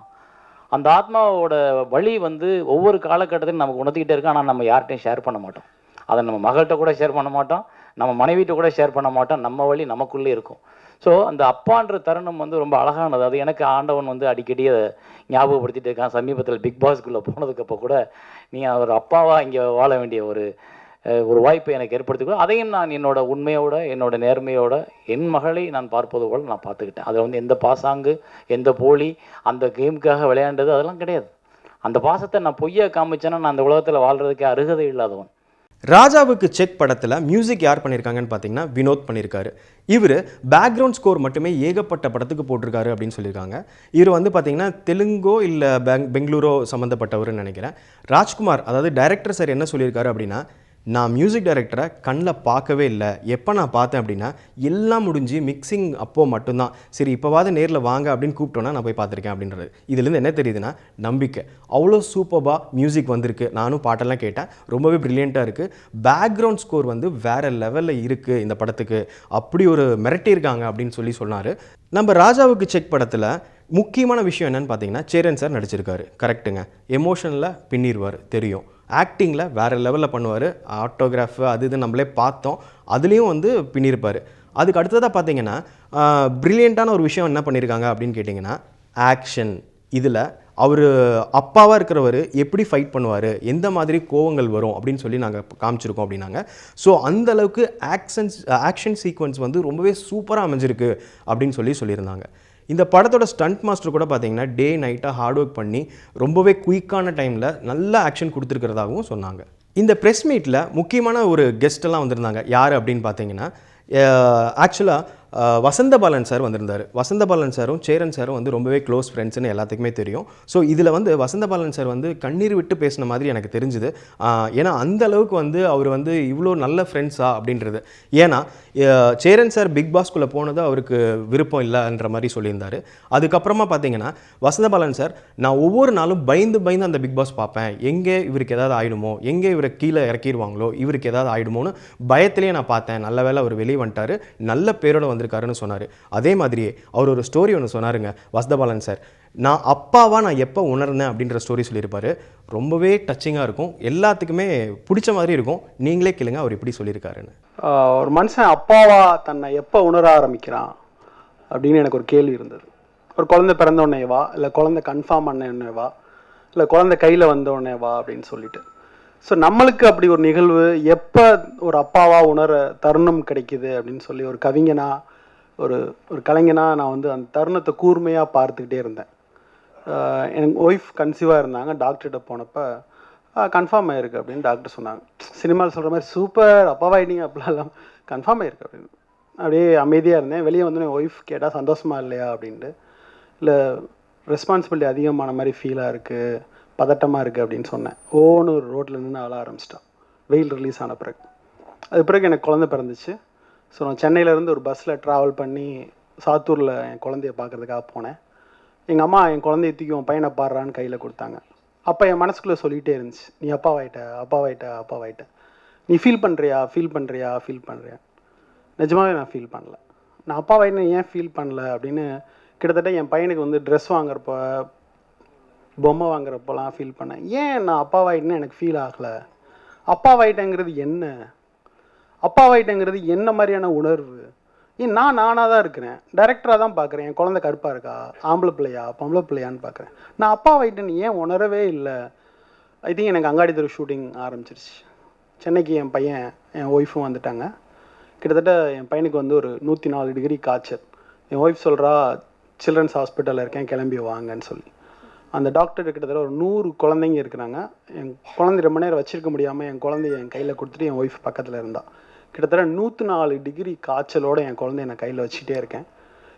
அந்த ஆத்மாவோட வழி வந்து ஒவ்வொரு காலகட்டத்திலும் நமக்கு உணர்த்திக்கிட்டே இருக்கு. ஆனால் நம்ம யார்கிட்டையும் ஷேர் பண்ண மாட்டோம். அதை நம்ம மகள்கிட்ட கூட ஷேர் பண்ண மாட்டோம், நம்ம மனைவிட்ட கூட ஷேர் பண்ண மாட்டோம். நம்ம வழி நமக்குள்ளே இருக்கும். ஸோ அந்த அப்பான்ற தருணம் வந்து ரொம்ப அழகானது. அது எனக்கு ஆண்டவன் வந்து அடிக்கடி அதை ஞாபகப்படுத்திட்டு இருக்கான். சமீபத்தில் பிக் பாஸ்க்குள்ளே போனதுக்கப்போ கூட நீ ஒரு அப்பாவாக இங்கே வாழ வேண்டிய ஒரு வாய்ப்பை எனக்கு ஏற்படுத்திக்கோ. அதையும் நான் என்னோட உண்மையோட என்னோட நேர்மையோட என் மகளை நான் பார்ப்பது போல் நான் பார்த்துக்கிட்டேன். அதில் வந்து எந்த பாசாங்கு, எந்த போலி, அந்த கேமுக்காக விளையாண்டது அதெல்லாம் கிடையாது. அந்த பாசத்தை நான் பொய்யா காமிச்சேன்னா நான் அந்த உலகத்தில் வாழ்கிறதுக்கு அருகதை இல்லாதவன். ராஜாவுக்கு செக் படத்தில் மியூசிக் யார் பண்ணியிருக்காங்கன்னு பார்த்தீங்கன்னா வினோத் பண்ணியிருக்காரு. இவர் பேக்ரவுண்ட் ஸ்கோர் மட்டுமே ஏகப்பட்ட படத்துக்கு போட்டிருக்காரு அப்படின்னு சொல்லியிருக்காங்க. இவர் வந்து பார்த்தீங்கன்னா தெலுங்கோ இல்லை பெங்களூரோ சம்மந்தப்பட்டவர்னு நினைக்கிறேன். ராஜ்குமார் அதாவது டைரக்டர் சார் என்ன சொல்லியிருக்காரு அப்படின்னா, நான் மியூசிக் டைரக்டரை கண்ணில் பார்க்கவே இல்லை. எப்போ நான் பார்த்தேன் அப்படின்னா எல்லாம் முடிஞ்சு மிக்சிங் அப்போது மட்டும்தான். சரி இப்போவாது நேரில் வாங்க அப்படின்னு கூப்பிட்டோன்னா நான் போய் பார்த்துருக்கேன் அப்படின்றது. இதுலேருந்து என்ன தெரியுதுன்னா நம்பிக்கை. அவ்வளோ சூப்பராக மியூசிக் வந்திருக்கு. நானும் பாட்டெல்லாம் கேட்டேன். ரொம்பவே ப்ரில்லியண்ட்டாக இருக்குது. பேக்ரவுண்ட் ஸ்கோர் வந்து வேறு லெவலில் இருக்குது இந்த படத்துக்கு. அப்படி ஒரு மிரட்டியிருக்காங்க அப்படின்னு சொன்னார். நம்ம ராஜாவுக்கு செக் படத்தில் முக்கியமான விஷயம் என்னென்னு பார்த்தீங்கன்னா சேரன் சார் நடிச்சிருக்காரு. கரெக்டுங்க. எமோஷனில் பின்னிடுவார் தெரியும். ஆக்டிங்கில் வேறு லெவலில் பண்ணுவார். ஆட்டோகிராஃபு அது இது நம்மளே பார்த்தோம். அதுலேயும் வந்து பின்னிருப்பார். அதுக்கு அடுத்ததாக பார்த்தீங்கன்னா ப்ரில்லியண்ட்டான ஒரு விஷயம் என்ன பண்ணியிருக்காங்க அப்படின்னு கேட்டிங்கன்னா ஆக்ஷன். இதில் அவர் அப்பாவாக இருக்கிறவர் எப்படி ஃபைட் பண்ணுவார், எந்த மாதிரி கோவங்கள் வரும் அப்படின்னு சொல்லி நாங்கள் காமிச்சிருக்கோம் அப்படின்னாங்க. ஸோ அந்தளவுக்கு ஆக்ஷன் சீக்வன்ஸ் வந்து ரொம்பவே சூப்பராக அமைஞ்சிருக்கு அப்படின்னு சொல்லியிருந்தாங்க. இந்த படத்தோட ஸ்டண்ட் மாஸ்டர் கூட பார்த்தீங்கன்னா டே நைட்டாக ஹார்ட் ஒர்க் பண்ணி ரொம்பவே குயிக்கான டைமில் நல்ல ஆக்ஷன் கொடுத்துருக்கிறதாகவும் சொன்னாங்க. இந்த ப்ரெஸ் மீட்டில் முக்கியமான ஒரு கெஸ்ட்டெல்லாம் வந்திருந்தாங்க. யார் அப்படின்னு பார்த்தீங்கன்னா ஆக்சுவலாக வசந்தபாலன் சார் வந்திருந்தார். வசந்தபாலன் சாரும் சேரன் சாரும் வந்து ரொம்பவே க்ளோஸ் ஃப்ரெண்ட்ஸ்னு எல்லாத்துக்குமே தெரியும். ஸோ இதில் வந்து வசந்தபாலன் சார் வந்து கண்ணீர் விட்டு பேசின மாதிரி எனக்கு தெரிஞ்சுது. ஏன்னா அந்த அளவுக்கு வந்து அவர் வந்து இவ்வளோ நல்ல ஃப்ரெண்ட்ஸா அப்படின்றது. ஏன்னா சேரன் சார் பிக் பாஸ்குள்ளே போனது அவருக்கு விருப்பம் இல்லைன்ற மாதிரி சொல்லியிருந்தார். அதுக்கப்புறமா பார்த்தீங்கன்னா வசந்தபாலன் சார் நான் ஒவ்வொரு நாளும் பயந்து அந்த பிக் பாஸ் பார்ப்பேன். எங்கே இவருக்கு ஏதாவது ஆகிடுமோ, எங்கே இவரை கீழே இறக்கிடுவாங்களோ, இவருக்கு ஏதாவது ஆகிடுமோன்னு பயத்திலேயே நான் பார்த்தேன். நல்ல வேளை அவர் வெளியே வந்துட்டார், நல்ல பேரோட வந்திருக்காருன்னு சொன்னார். அதே மாதிரியே அவர் ஒரு ஸ்டோரி ஒன்று சொன்னாருங்க வசந்தபாலன் சார். நான் அப்பாவாக நான் எப்போ உணர்ந்தேன் அப்படின்ற ஸ்டோரி சொல்லியிருப்பார். ரொம்பவே டச்சிங்காக இருக்கும். எல்லாத்துக்குமே பிடிச்ச மாதிரி இருக்கும். நீங்களே கேளுங்க அவர் எப்படி சொல்லியிருக்காருன்னு. ஒரு மனுஷன் அப்பாவா தன்னை எப்போ உணர ஆரம்பிக்கிறான் அப்படின்னு எனக்கு ஒரு கேள்வி இருந்தது. ஒரு குழந்தை பிறந்த உடனேவா, இல்லை குழந்தை கன்ஃபார்ம் பண்ண உடனேவா, இல்லை குழந்தை கையில் வந்த உடனேவா அப்படின்னு சொல்லிட்டு. ஸோ நம்மளுக்கு அப்படி ஒரு நிகழ்வு எப்போ ஒரு அப்பாவா உணர தருணம் கிடைக்குது அப்படின்னு சொல்லி ஒரு கவிஞனா ஒரு கலைஞனா நான் வந்து அந்த தருணத்தை கூர்மையாக பார்த்துக்கிட்டே இருந்தேன். எனக்கு ஒய்ஃப் கன்சீவாக இருந்தாங்க. டாக்டர்கிட்ட போனப்போ கன்ஃபார்ம் ஆகிருக்கு அப்படின்னு டாக்டர் சொன்னாங்க. சினிமாவில் சொல்கிற மாதிரி சூப்பர் அப்பாவாயிட்டீங்க அப்படிலாம் கன்ஃபார்ம் ஆகிருக்கு அப்படின்னு. அப்படியே அமைதியாக இருந்தேன். வெளியே வந்து என் ஒய்ஃப் கேட்டால் சந்தோஷமா இல்லையா அப்படின்ட்டு. இல்லை ரெஸ்பான்சிபிலிட்டி அதிகமான மாதிரி ஃபீலாக இருக்குது, பதட்டமாக இருக்குது அப்படின்னு சொன்னேன். ஓன்னு ஒரு ரோட்டில் நின்று அழ ஆரம்பிச்சிட்டான். வெயில் ரிலீஸ் ஆன பிறகு. அது பிறகு எனக்கு குழந்தை பிறந்துச்சு. ஸோ நான் சென்னையிலேருந்து ஒரு பஸ்ஸில் ட்ராவல் பண்ணி சாத்தூரில் என் குழந்தைய பார்க்குறதுக்காக போனேன். எங்கள் அம்மா என் குழந்தைய தூக்கி உன் பையனை பாடுறான்னு கையில் கொடுத்தாங்க. அப்போ என் மனசுக்குள்ளே சொல்லிகிட்டே இருந்துச்சு, நீ அப்பாவாயிட்ட. நீ ஃபீல் பண்ணுறியா. நிஜமாவே நான் ஃபீல் பண்ணல. நான் அப்பாவாயிட்டேன்னு ஏன் ஃபீல் பண்ணல அப்படின்னு கிட்டத்தட்ட என் பையனுக்கு வந்து ட்ரெஸ் வாங்குறப்ப, பொம்மை வாங்குறப்பெல்லாம் ஃபீல் பண்ணேன். ஏன் நான் அப்பாவாயிட்டேன்னு எனக்கு ஃபீல் ஆகலை. அப்பாவாயிட்டேங்கிறது என்ன மாதிரியான உணர்வு, ஏன் நானாக தான் இருக்கிறேன், டைரக்டராக தான் பார்க்குறேன். என் குழந்தை கருப்பாக இருக்கா, ஆம்பளை பிள்ளையா பொம்பளை பிள்ளையான்னு பார்க்குறேன். நான் அப்பா ஆயிட்டேன்னு ஏன் உணரவே இல்லை. ஐ திங்க் எனக்கு அங்காடி தெரு ஷூட்டிங் ஆரம்பிச்சிருச்சு. சென்னைக்கு என் பையன் என் ஒய்ஃபும் வந்துட்டாங்க. கிட்டத்தட்ட என் பையனுக்கு வந்து ஒரு 104 டிகிரி காய்ச்சல். என் ஒய்ஃப் சொல்கிறா சில்ட்ரன்ஸ் ஹாஸ்பிட்டலில் இருக்கேன், கிளம்பி வாங்கன்னு சொல்லி. அந்த டாக்டர் கிட்டத்தட்ட ஒரு 100 குழந்தைங்க இருக்கிறாங்க. என் குழந்தை ரொம்ப நேரம் வச்சிருக்க முடியாமல் என் குழந்தைய என் கையில் கொடுத்துட்டு என் ஒய்ஃப் பக்கத்தில் இருந்தா. கிட்டத்தட்ட 104 டிகிரி காய்ச்சலோடு என் குழந்தைய நான் கையில் வச்சுட்டே இருக்கேன்.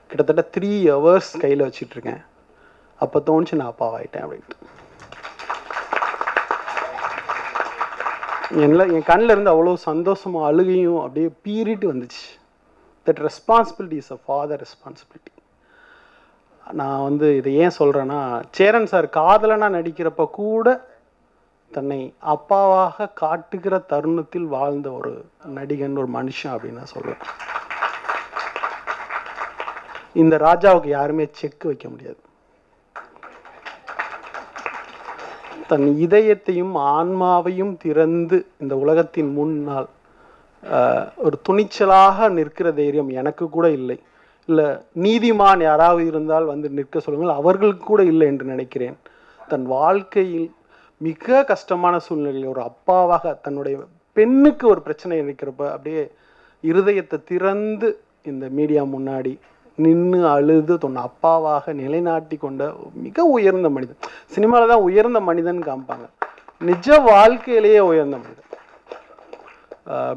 கிட்டத்தட்ட 3 ஹவர்ஸ் கையில் வச்சிட்ருக்கேன். அப்போ தோணுச்சு நான் அப்பாவாயிட்டேன் அப்படின்ட்டு. என் கண்ணில் இருந்து அவ்வளோ சந்தோஷமாக அழுகையும் அப்படியே பீறிட்டு வந்துச்சு. That responsibility is a father responsibility. நான் வந்து இதை ஏன் சொல்கிறேன்னா, சேரன் சார் காதலனாக நடிக்கிறப்ப கூட தன்னை அப்பாவாக காட்டுகிற தருணத்தில் வாழ்ந்த ஒரு நடிகன், ஒரு மனுஷன் அப்படின்னு நான் சொல்லுவேன். இந்த ராஜாவுக்கு யாருமே செக் வைக்க முடியாது. தன் இதயத்தையும் ஆன்மாவையும் திறந்து இந்த உலகத்தின் முன்னால் ஒரு துணிச்சலாக நிற்கிற தைரியம் எனக்கு கூட இல்லை. இல்லை நீதிமான் யாராவது இருந்தால் வந்து நிற்க சொல்லுங்கள், அவர்களுக்கு கூட இல்லை என்று நினைக்கிறேன். தன் வாழ்க்கையில் மிக கஷ்டமான சூழ்நிலையில் ஒரு அப்பாவாக தன்னுடைய பெண்ணுக்கு ஒரு பிரச்சனை இருக்கிறப்ப அப்படியே இருதயத்தை திறந்து இந்த மீடியா முன்னாடி நின்று அழுது தன் அப்பாவாக நிலைநாட்டி கொண்ட மிக உயர்ந்த மனிதன். சினிமாவில் தான் உயர்ந்த மனிதன் காமிப்பாங்க, நிஜ வாழ்க்கையிலேயே உயர்ந்த மனிதன்.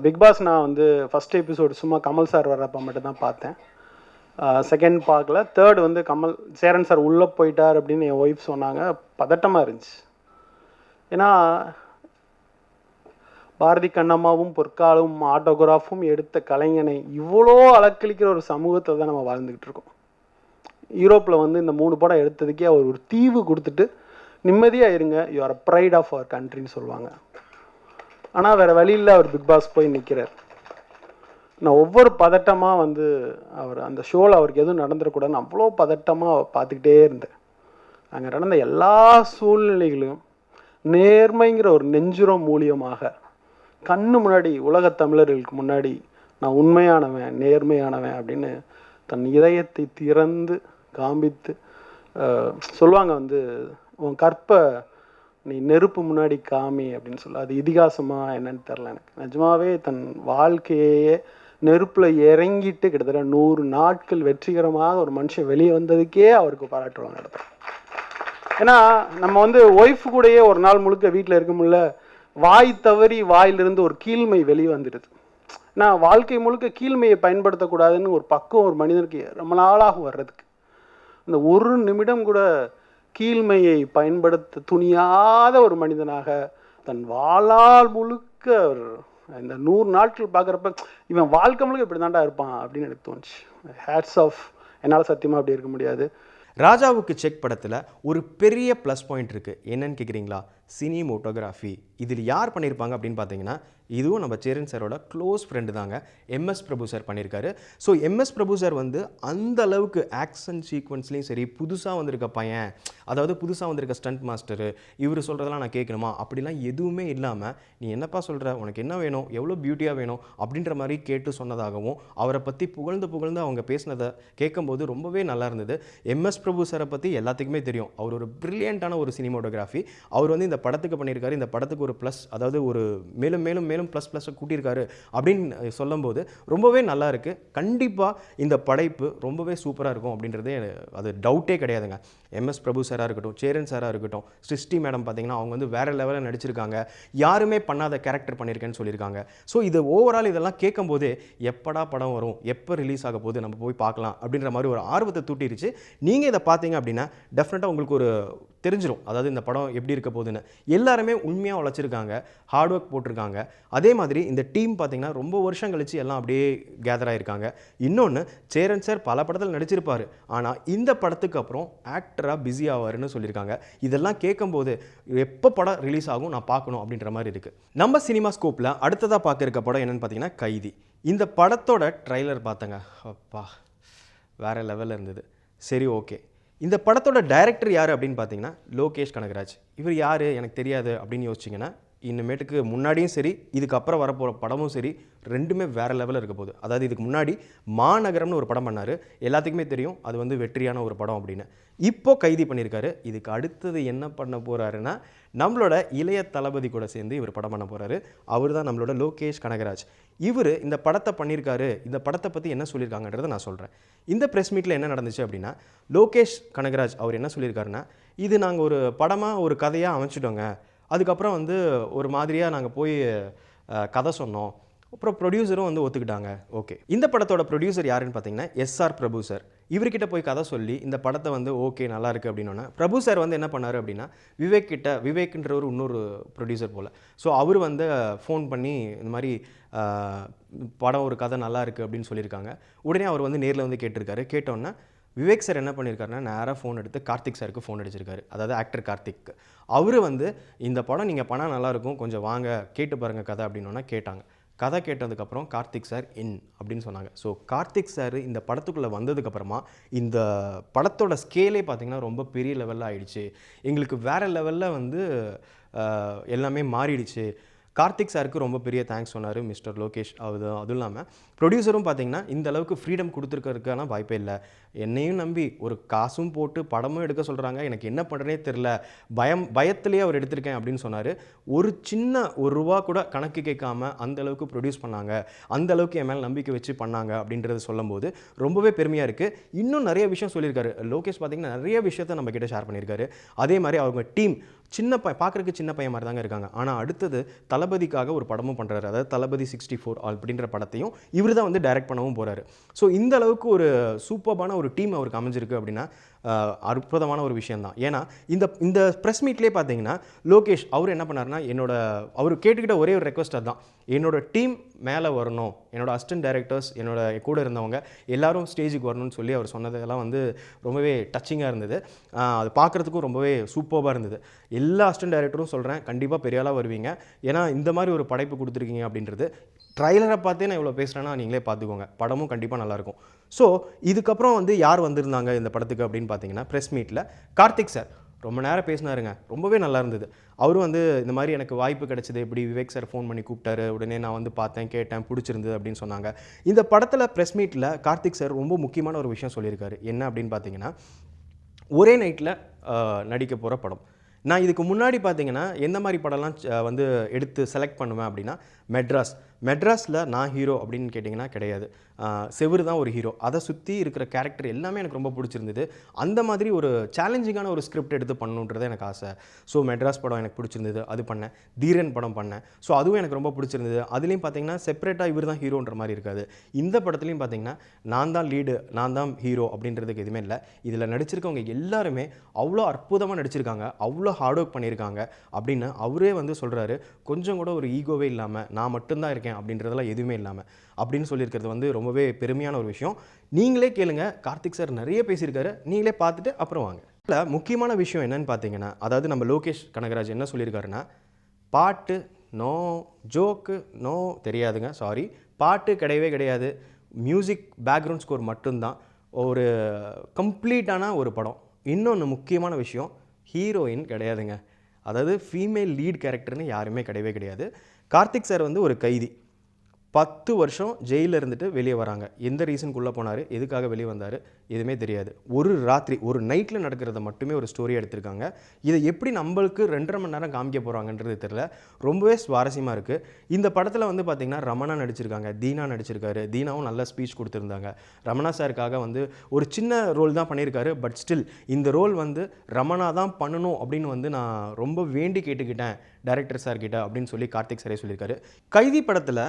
பிக் பாஸ் நான் வந்து ஃபஸ்ட் எபிசோடு சும்மா கமல் சார் வர்றப்ப மட்டும் தான் பார்த்தேன். செகண்ட் பார்க்கல. தேர்ட் வந்து சேரன் சார் உள்ளே போயிட்டார் அப்படின்னு என் ஒய்ஃப் சொன்னாங்க. பதட்டமாக இருந்துச்சு. ஏன்னா பாரதி கண்ணம்மாவும் பொற்காலும் ஆட்டோகிராஃபும் எடுத்த கலைஞனை இவ்வளோ அலக்களிக்கிற ஒரு சமூகத்தை தான் நம்ம வாழ்ந்துக்கிட்டு இருக்கோம். யூரோப்பில் வந்து இந்த 3 படம் எடுத்ததுக்கே அவர் ஒரு தீவு கொடுத்துட்டு நிம்மதியாக இருங்க, you are pride of our கண்ட்ரின்னு சொல்லுவாங்க. ஆனால் வேறு வழியில் அவர் பிக் பாஸ் போய் நிற்கிறார். நான் ஒவ்வொரு பதட்டமாக வந்து அவர் அந்த ஷோவில் அவருக்கு எதுவும் நடந்துடக்கூடாதுன்னு அவ்வளோ பதட்டமாக பார்த்துக்கிட்டே இருந்தேன். அங்கே நடந்த எல்லா சூழ்நிலைகளையும் நேர்மைங்கிற ஒரு நெஞ்சுரம் மூலியமாக கண்ணு முன்னாடி உலக தமிழர்களுக்கு முன்னாடி நான் உண்மையானவன் நேர்மையானவன் அப்படின்னு தன் இதயத்தை திறந்து காண்பித்து சொல்லுவாங்க வந்து உன் கற்பை நீ நெருப்பு முன்னாடி காமி அப்படின்னு சொல்ல. அது இதிகாசமாக என்னன்னு தெரில எனக்கு. நிஜமாவே தன் வாழ்க்கையே நெருப்பில் இறங்கிட்டு கிட்டத்தட்ட 100 நாட்கள் வெற்றிகரமாக ஒரு மனுஷன் வெளியே வந்ததுக்கே அவருக்கு பாராட்டுவாங்க நடத்தும். ஏன்னா நம்ம வந்து ஒய்ஃப் கூடயே ஒரு நாள் முழுக்க வீட்டில் இருக்க முடியல, வாய் தவறி வாயிலிருந்து ஒரு கீழ்மை வெளியே வந்துடுது. ஏன்னா வாழ்க்கை முழுக்க கீழ்மையை பயன்படுத்தக்கூடாதுன்னு ஒரு பக்கம் ஒரு மனிதனுக்கு ரொம்ப நாளாக வர்றதுக்கு இந்த ஒரு நிமிடம் கூட கீழ்மையை பயன்படுத்த துணியாத ஒரு மனிதனாக தன் வாழ்நாள் முழுக்க இந்த 100 நாட்கள் பார்க்குறப்ப இவன் வாழ்க்கை முழுக்க இப்படி தாண்டா இருப்பான் அப்படின்னு எனக்கு தோணுச்சு. Hats off. என்னால் சத்தியமாக அப்படி இருக்க முடியாது. ராஜாவுக்கு செக் படத்தில் ஒரு பெரிய ப்ளஸ் பாயிண்ட் இருக்குது. என்னன்னு கேட்குறீங்களா? சினிமோட்டோகிராஃபி. இதில் யார் பண்ணியிருப்பாங்க அப்படின்னு பார்த்தீங்கன்னா, இதுவும் நம்ம சேரன் சாரோட க்ளோஸ் ஃப்ரெண்டு தாங்க, எம்எஸ் பிரபு சார் பண்ணியிருக்காரு. ஸோ எம்எஸ் பிரபு சார் வந்து அந்த அளவுக்கு ஆக்ஷன் சீக்வன்ஸ்லேயும் சரி, புதுசாக வந்திருக்க பையன், அதாவது புதுசாக வந்திருக்க ஸ்டண்ட் மாஸ்டரு, இவர் சொல்கிறதெல்லாம் நான் கேட்கணுமா அப்படிலாம் எதுவுமே இல்லாமல், நீ என்னப்பா சொல்கிற, உனக்கு என்ன வேணும், எவ்வளோ பியூட்டியாக வேணும் அப்படின்ற மாதிரி கேட்டு சொன்னதாகவும், அவரை பற்றி புகழ்ந்து அவங்க பேசினதை கேட்கும்போது ரொம்பவே நல்லா இருந்தது. எம்எஸ் பிரபு சாரை பற்றி எல்லாத்துக்குமே தெரியும், அவர் ஒரு பிரில்லியண்ட்டான ஒரு சினிமோட்டோகிராஃபி. அவர் வந்து இந்த படத்துக்கு பண்ணியிருக்காரு. இந்த படத்துக்கு ஒரு ப்ளஸ், அதாவது ஒரு மேலும் மேலும் மேலும் ப்ளஸ்ஸை கூட்டியிருக்காரு அப்படின்னு சொல்லும்போது ரொம்பவே நல்லா இருக்குது. கண்டிப்பாக இந்த படைப்பு ரொம்பவே சூப்பராக இருக்கும் அப்படின்றதே அது டவுட்டே கிடையாதுங்க. எம்எஸ் பிரபு சாராக இருக்கட்டும், சேரன் சாராக இருக்கட்டும், சிருஷ்டி மேடம் பார்த்தீங்கன்னா அவங்க வந்து வேறு லெவலில் நடிச்சிருக்காங்க. யாருமே பண்ணாத கேரக்டர் பண்ணியிருக்கேன்னு சொல்லியிருக்காங்க. ஸோ இது ஓவரால் இதெல்லாம் கேட்கும்போதே எப்படா படம் வரும், எப்போ ரிலீஸ் ஆக போகுது, நம்ம போய் பார்க்கலாம் அப்படின்ற மாதிரி ஒரு ஆர்வத்தை தூட்டிருச்சு. நீங்கள் இதை பார்த்தீங்க அப்படின்னா டெஃபினட்டாக உங்களுக்கு ஒரு தெரிஞ்சிடும், அதாவது இந்த படம் எப்படி இருக்க போகுதுன்னு. எல்லாருமே உண்மையாக உழைச்சிருக்காங்க, ஹார்ட் ஒர்க் போட்டிருக்காங்க. அதே மாதிரி இந்த டீம் பார்த்தீங்கன்னா ரொம்ப வருஷம் கழிச்சு எல்லாம் அப்படியே கேதர் ஆகிருக்காங்க. இன்னொன்று, சேரன் சார் பல படத்தில் நடிச்சிருப்பார், ஆனால் இந்த படத்துக்கு அப்புறம் ஆக்டராக பிஸி ஆவாருன்னு சொல்லியிருக்காங்க. இதெல்லாம் கேட்கும்போது எப்போ படம் ரிலீஸ் ஆகும் நான் பார்க்கணும் அப்படின்ற மாதிரி இருக்குது. நம்ம சினிமா ஸ்கோப்பில் அடுத்ததாக பார்க்க இருக்க படம் என்னென்னு பார்த்தீங்கன்னா கைதி. இந்த படத்தோட ட்ரைலர் பார்த்தங்க, அப்பா வேறு லெவலில் இருந்தது. சரி, ஓகே. இந்த படத்தோட டைரக்டர் யார் அப்படின்னு பார்த்தீங்கன்னா லோகேஷ் கனகராஜ். இவர் யார் எனக்கு தெரியாது அப்படின்னு யோசிச்சிங்கன்னா, இனிமேட்டுக்கு முன்னாடியும் சரி இதுக்கப்புறம் வரப்போகிற படமும் சரி ரெண்டுமே வேறு லெவலில் இருக்க போகுது. அதாவது இதுக்கு முன்னாடி மாநகரம்னு ஒரு படம் பண்ணார், எல்லாத்துக்குமே தெரியும் அது வந்து வெற்றியான ஒரு படம் அப்படின்னு. இப்போ கைதி பண்ணியிருக்காரு. இதுக்கு அடுத்தது என்ன பண்ண போகிறாருன்னா நம்மளோட இளைய தளபதி கூட சேர்ந்து இவர் படம் பண்ண போகிறாரு. அவர் தான் நம்மளோட லோகேஷ் கனகராஜ். இவர் இந்த படத்தை பண்ணியிருக்காரு. இந்த படத்தை பற்றி என்ன சொல்லியிருக்காங்கன்றதை நான் சொல்கிறேன். இந்த ப்ரெஸ் மீட்டில் என்ன நடந்துச்சு அப்படின்னா, லோகேஷ் கனகராஜ் அவர் என்ன சொல்லியிருக்காருன்னா, இது நாங்கள் ஒரு படமாக ஒரு கதையாக அமைச்சிட்டோங்க. அதுக்கப்புறம் வந்து ஒரு மாதிரியாக நாங்கள் போய் கதை சொன்னோம். அப்புறம் ப்ரொடியூசரும் வந்து ஒத்துக்கிட்டாங்க. ஓகே, இந்த படத்தோட ப்ரொடியூசர் யாருன்னு பார்த்தீங்கன்னா எஸ்ஆர் பிரபு சார். இவர்கிட்ட போய் கதை சொல்லி இந்த படத்தை வந்து ஓகே நல்லா இருக்குது அப்படின்னோன்னா பிரபு சார் வந்து என்ன பண்ணார் அப்படின்னா விவேக்ன்றவர் இன்னொரு ப்ரொடியூசர் போல். ஸோ அவர் வந்து ஃபோன் பண்ணி இந்த மாதிரி படம் ஒரு கதை நல்லா இருக்குது அப்படின்னு சொல்லியிருக்காங்க. உடனே அவர் வந்து நேரில் வந்து கேட்டிருக்காரு. கேட்டோன்னே விவேக் சார் என்ன பண்ணியிருக்காருன்னா நேராக ஃபோன் எடுத்து கார்த்திக் சாருக்கு ஃபோன் அடிச்சிருக்காரு. அதாவது ஆக்டர் கார்த்திக். அவர் வந்து இந்த படம் நீங்கள் பண்ணால் நல்லாயிருக்கும், கொஞ்சம் வாங்க கேட்டு பாருங்கள் கதை அப்படின்னோன்னா கேட்டாங்க. கதை கேட்டதுக்கப்புறம் கார்த்திக் சார் அப்படின்னு சொன்னாங்க. ஸோ கார்த்திக் சார் இந்த படத்துக்குள்ளே வந்ததுக்கப்புறமா இந்த படத்தோட ஸ்கேலே பார்த்திங்கன்னா ரொம்ப பெரிய லெவலில் ஆயிடுச்சு. எங்களுக்கு வேறு லெவலில் வந்து எல்லாமே மாறிடுச்சு. கார்த்திக் சாருக்கு ரொம்ப பெரிய தேங்க்ஸ் சொன்னார் மிஸ்டர் லோகேஷ். அதுவும் இல்லாமல் ப்ரொடியூசரும் பார்த்திங்கன்னா இந்த அளவுக்கு ஃப்ரீடம் கொடுத்துருக்கிறதுக்கான வாய்ப்பே இல்லை. என்னையும் நம்பி ஒரு காசும் போட்டு படமும் எடுக்க சொல்கிறாங்க, எனக்கு என்ன பண்ணுறனே தெரில, பயத்திலே அவர் எடுத்திருக்கேன் அப்படின்னு சொன்னார். ஒரு சின்ன ஒரு ரூபா கூட கணக்கு கேட்காம அந்த அளவுக்கு ப்ரொடியூஸ் பண்ணாங்க, அந்த அளவுக்கு என் மேலே நம்பிக்கை வச்சு பண்ணாங்க அப்படின்றது சொல்லும்போது ரொம்பவே பெருமையாக இருக்குது. இன்னும் நிறைய விஷயம் சொல்லியிருக்காரு லோகேஷ். பார்த்திங்கன்னா நிறைய விஷயத்தை நம்ம கிட்ட ஷேர் பண்ணியிருக்காரு. அதே மாதிரி அவங்க டீம் பார்க்குறதுக்கு சின்ன பையன் மாதிரி தாங்க இருக்காங்க. ஆனால் அடுத்தது தளபதிக்காக ஒரு படமும் பண்ணுறாரு. அதாவது தளபதி 64 அப்படின்ற படத்தையும் இவர் தான் வந்து டைரக்ட் பண்ணவும் போகிறாரு. ஸோ இந்த அளவுக்கு ஒரு சூப்பர்பான ஒரு டீம் அவருக்கு அமைஞ்சிருக்கு அப்படின்னா அற்புதமான ஒரு விஷயந்தான். ஏன்னா இந்த ப்ரெஸ் மீட்லேயே பார்த்தீங்கன்னா லோகேஷ் அவர் என்ன பண்ணாருன்னா அவர் கேட்டுக்கிட்ட ஒரே ஒரு ரெக்வஸ்ட் தான், என்னோட டீம் மேலே வரணும், என்னோட அசிஸ்டன்ட் டைரக்டர்ஸ் என்னோட கூட இருந்தவங்க எல்லாரும் ஸ்டேஜுக்கு வரணும்னு சொல்லி அவர் சொன்னதெல்லாம் வந்து ரொம்பவே டச்சிங்காக இருந்தது. அது பார்க்குறதுக்கும் ரொம்பவே சூப்பராக இருந்தது. எல்லா அசிஸ்டன்ட் டைரக்டரும் சொல்கிறேன், கண்டிப்பாக பெரிய ஆளாக வருவீங்க. ஏன்னா இந்த மாதிரி ஒரு படைப்பு கொடுத்துருக்கீங்க அப்படின்றது ட்ரைலரை பார்த்தே நான் இவ்வளோ பேசுகிறேன்னா நீங்களே பார்த்துக்கோங்க, படமும் கண்டிப்பாக நல்லாயிருக்கும். ஸோ இதுக்கப்புறம் வந்து யார் வந்திருந்தாங்க இந்த படத்துக்கு அப்படின்னு பார்த்தீங்கன்னா ப்ரெஸ் மீட்டில் கார்த்திக் சார் ரொம்ப நேரம் பேசினாருங்க, ரொம்பவே நல்லா இருந்தது. அவரும் வந்து இந்த மாதிரி எனக்கு வாய்ப்பு கிடைச்சது எப்படி விவேக் சார் ஃபோன் பண்ணி கூப்பிட்டாரு, உடனே நான் வந்து பார்த்தேன், கேட்டேன், பிடிச்சிருந்தது அப்படின்னு சொன்னாங்க. இந்த படத்தில் ப்ரெஸ் மீட்டில் கார்த்திக் சார் ரொம்ப முக்கியமான ஒரு விஷயம் சொல்லியிருக்காரு. என்ன அப்படின்னு பார்த்தீங்கன்னா ஒரே நைட்டில் நடிக்க போகிற படம். நான் இதுக்கு முன்னாடி பார்த்தீங்கன்னா எந்த மாதிரி படம்லாம் வந்து எடுத்து செலக்ட் பண்ணுவேன் அப்படின்னா மெட்ராஸில் நான் ஹீரோ அப்படின்னு கேட்டிங்கன்னா கிடையாது, செவுரு தான் ஒரு ஹீரோ. அதை சுற்றி இருக்கிற கேரக்டர் எல்லாமே எனக்கு ரொம்ப பிடிச்சிருந்தது. அந்த மாதிரி ஒரு சேலஞ்சிங்கான ஒரு ஸ்கிரிப்ட் எடுத்து பண்ணணுன்றது எனக்கு ஆசை. ஸோ மெட்ராஸ் படம் எனக்கு பிடிச்சிருந்தது, அது பண்ணேன். தீரன் படம் பண்ணேன். ஸோ அதுவும் எனக்கு ரொம்ப பிடிச்சிருந்தது. அதுலேயும் பார்த்தீங்கன்னா செப்பரேட்டாக இவர் தான் ஹீரோன்ற மாதிரி இருக்காது. இந்த படத்துலையும் பார்த்தீங்கன்னா நான் தான் லீடு, நான் தான் ஹீரோ அப்படின்றதுக்கு எதுவுமே இல்லை. இதில் நடிச்சிருக்கவங்க எல்லாருமே அவ்வளோ அற்புதமாக நடிச்சிருக்காங்க, அவ்வளோ ஹார்ட் ஒர்க் பண்ணியிருக்காங்க அப்படின்னு அவரே வந்து சொல்கிறாரு. கொஞ்சம் கூட ஒரு ஈகோவே இல்லாமல் நான் மட்டும்தான் இருக்கேன் அப்படின்றதெல்லாம் எதுவுமே இல்லாமல் அப்படின்னு சொல்லியிருக்கிறது வந்து ரொம்பவே பெருமையான ஒரு விஷயம். நீங்களே கேளுங்க, கார்த்திக் சார் நிறைய பேசியிருக்காரு, நீங்களே பார்த்துட்டு அப்புறம் வாங்க. இல்லை, முக்கியமான விஷயம் என்னன்னு பார்த்தீங்கன்னா, அதாவது நம்ம லோகேஷ் கனகராஜ் என்ன சொல்லியிருக்காருன்னா, பாட்டு நோ, ஜோக்கு நோ, தெரியாதுங்க, சாரி, பாட்டு கிடையவே கிடையாது, மியூசிக் பேக்ரவுண்ட் ஸ்கோர் மட்டும்தான், ஒரு கம்ப்ளீட்டான ஒரு படம். இன்னொன்று முக்கியமான விஷயம், ஹீரோயின் கிடையாதுங்க. அதாவது ஃபீமேல் லீட் கேரக்டர்னு யாருமே கிடையவே கிடையாது. கார்த்திக் சார் வந்து ஒரு கைதி, 10 வருஷம் ஜெயிலில் இருந்துட்டு வெளியே வராங்க. எந்த ரீசனுக்குள்ளே போனார், எதுக்காக வெளியே வந்தார், எதுவுமே தெரியாது. ஒரு ராத்திரி ஒரு நைட்டில் நடக்கிறத மட்டுமே ஒரு ஸ்டோரி எடுத்திருக்காங்க. இதை எப்படி நம்மளுக்கு 2.5 மணி நேரம் காமிக்க போகிறாங்கன்றது தெரியல. ரொம்பவே சுவாரஸ்யமாக இருக்குது. இந்த படத்தில் வந்து பார்த்திங்கன்னா ரமணா நடிச்சிருக்காங்க, தீனா நடிச்சிருக்காரு. தீனாவும் நல்ல ஸ்பீச் கொடுத்துருந்தாங்க. ரமணா சாருக்காக வந்து ஒரு சின்ன ரோல் தான் பண்ணியிருக்காரு. பட் ஸ்டில் இந்த ரோல் வந்து ரமணா தான் பண்ணணும் அப்படின்னு வந்து நான் ரொம்ப வேண்டி கேட்டுக்கிட்டேன் டைரக்டர் சார்கிட்ட அப்படின்னு சொல்லி கார்த்திக் சாரே சொல்லியிருக்காரு. கைதி படத்தில்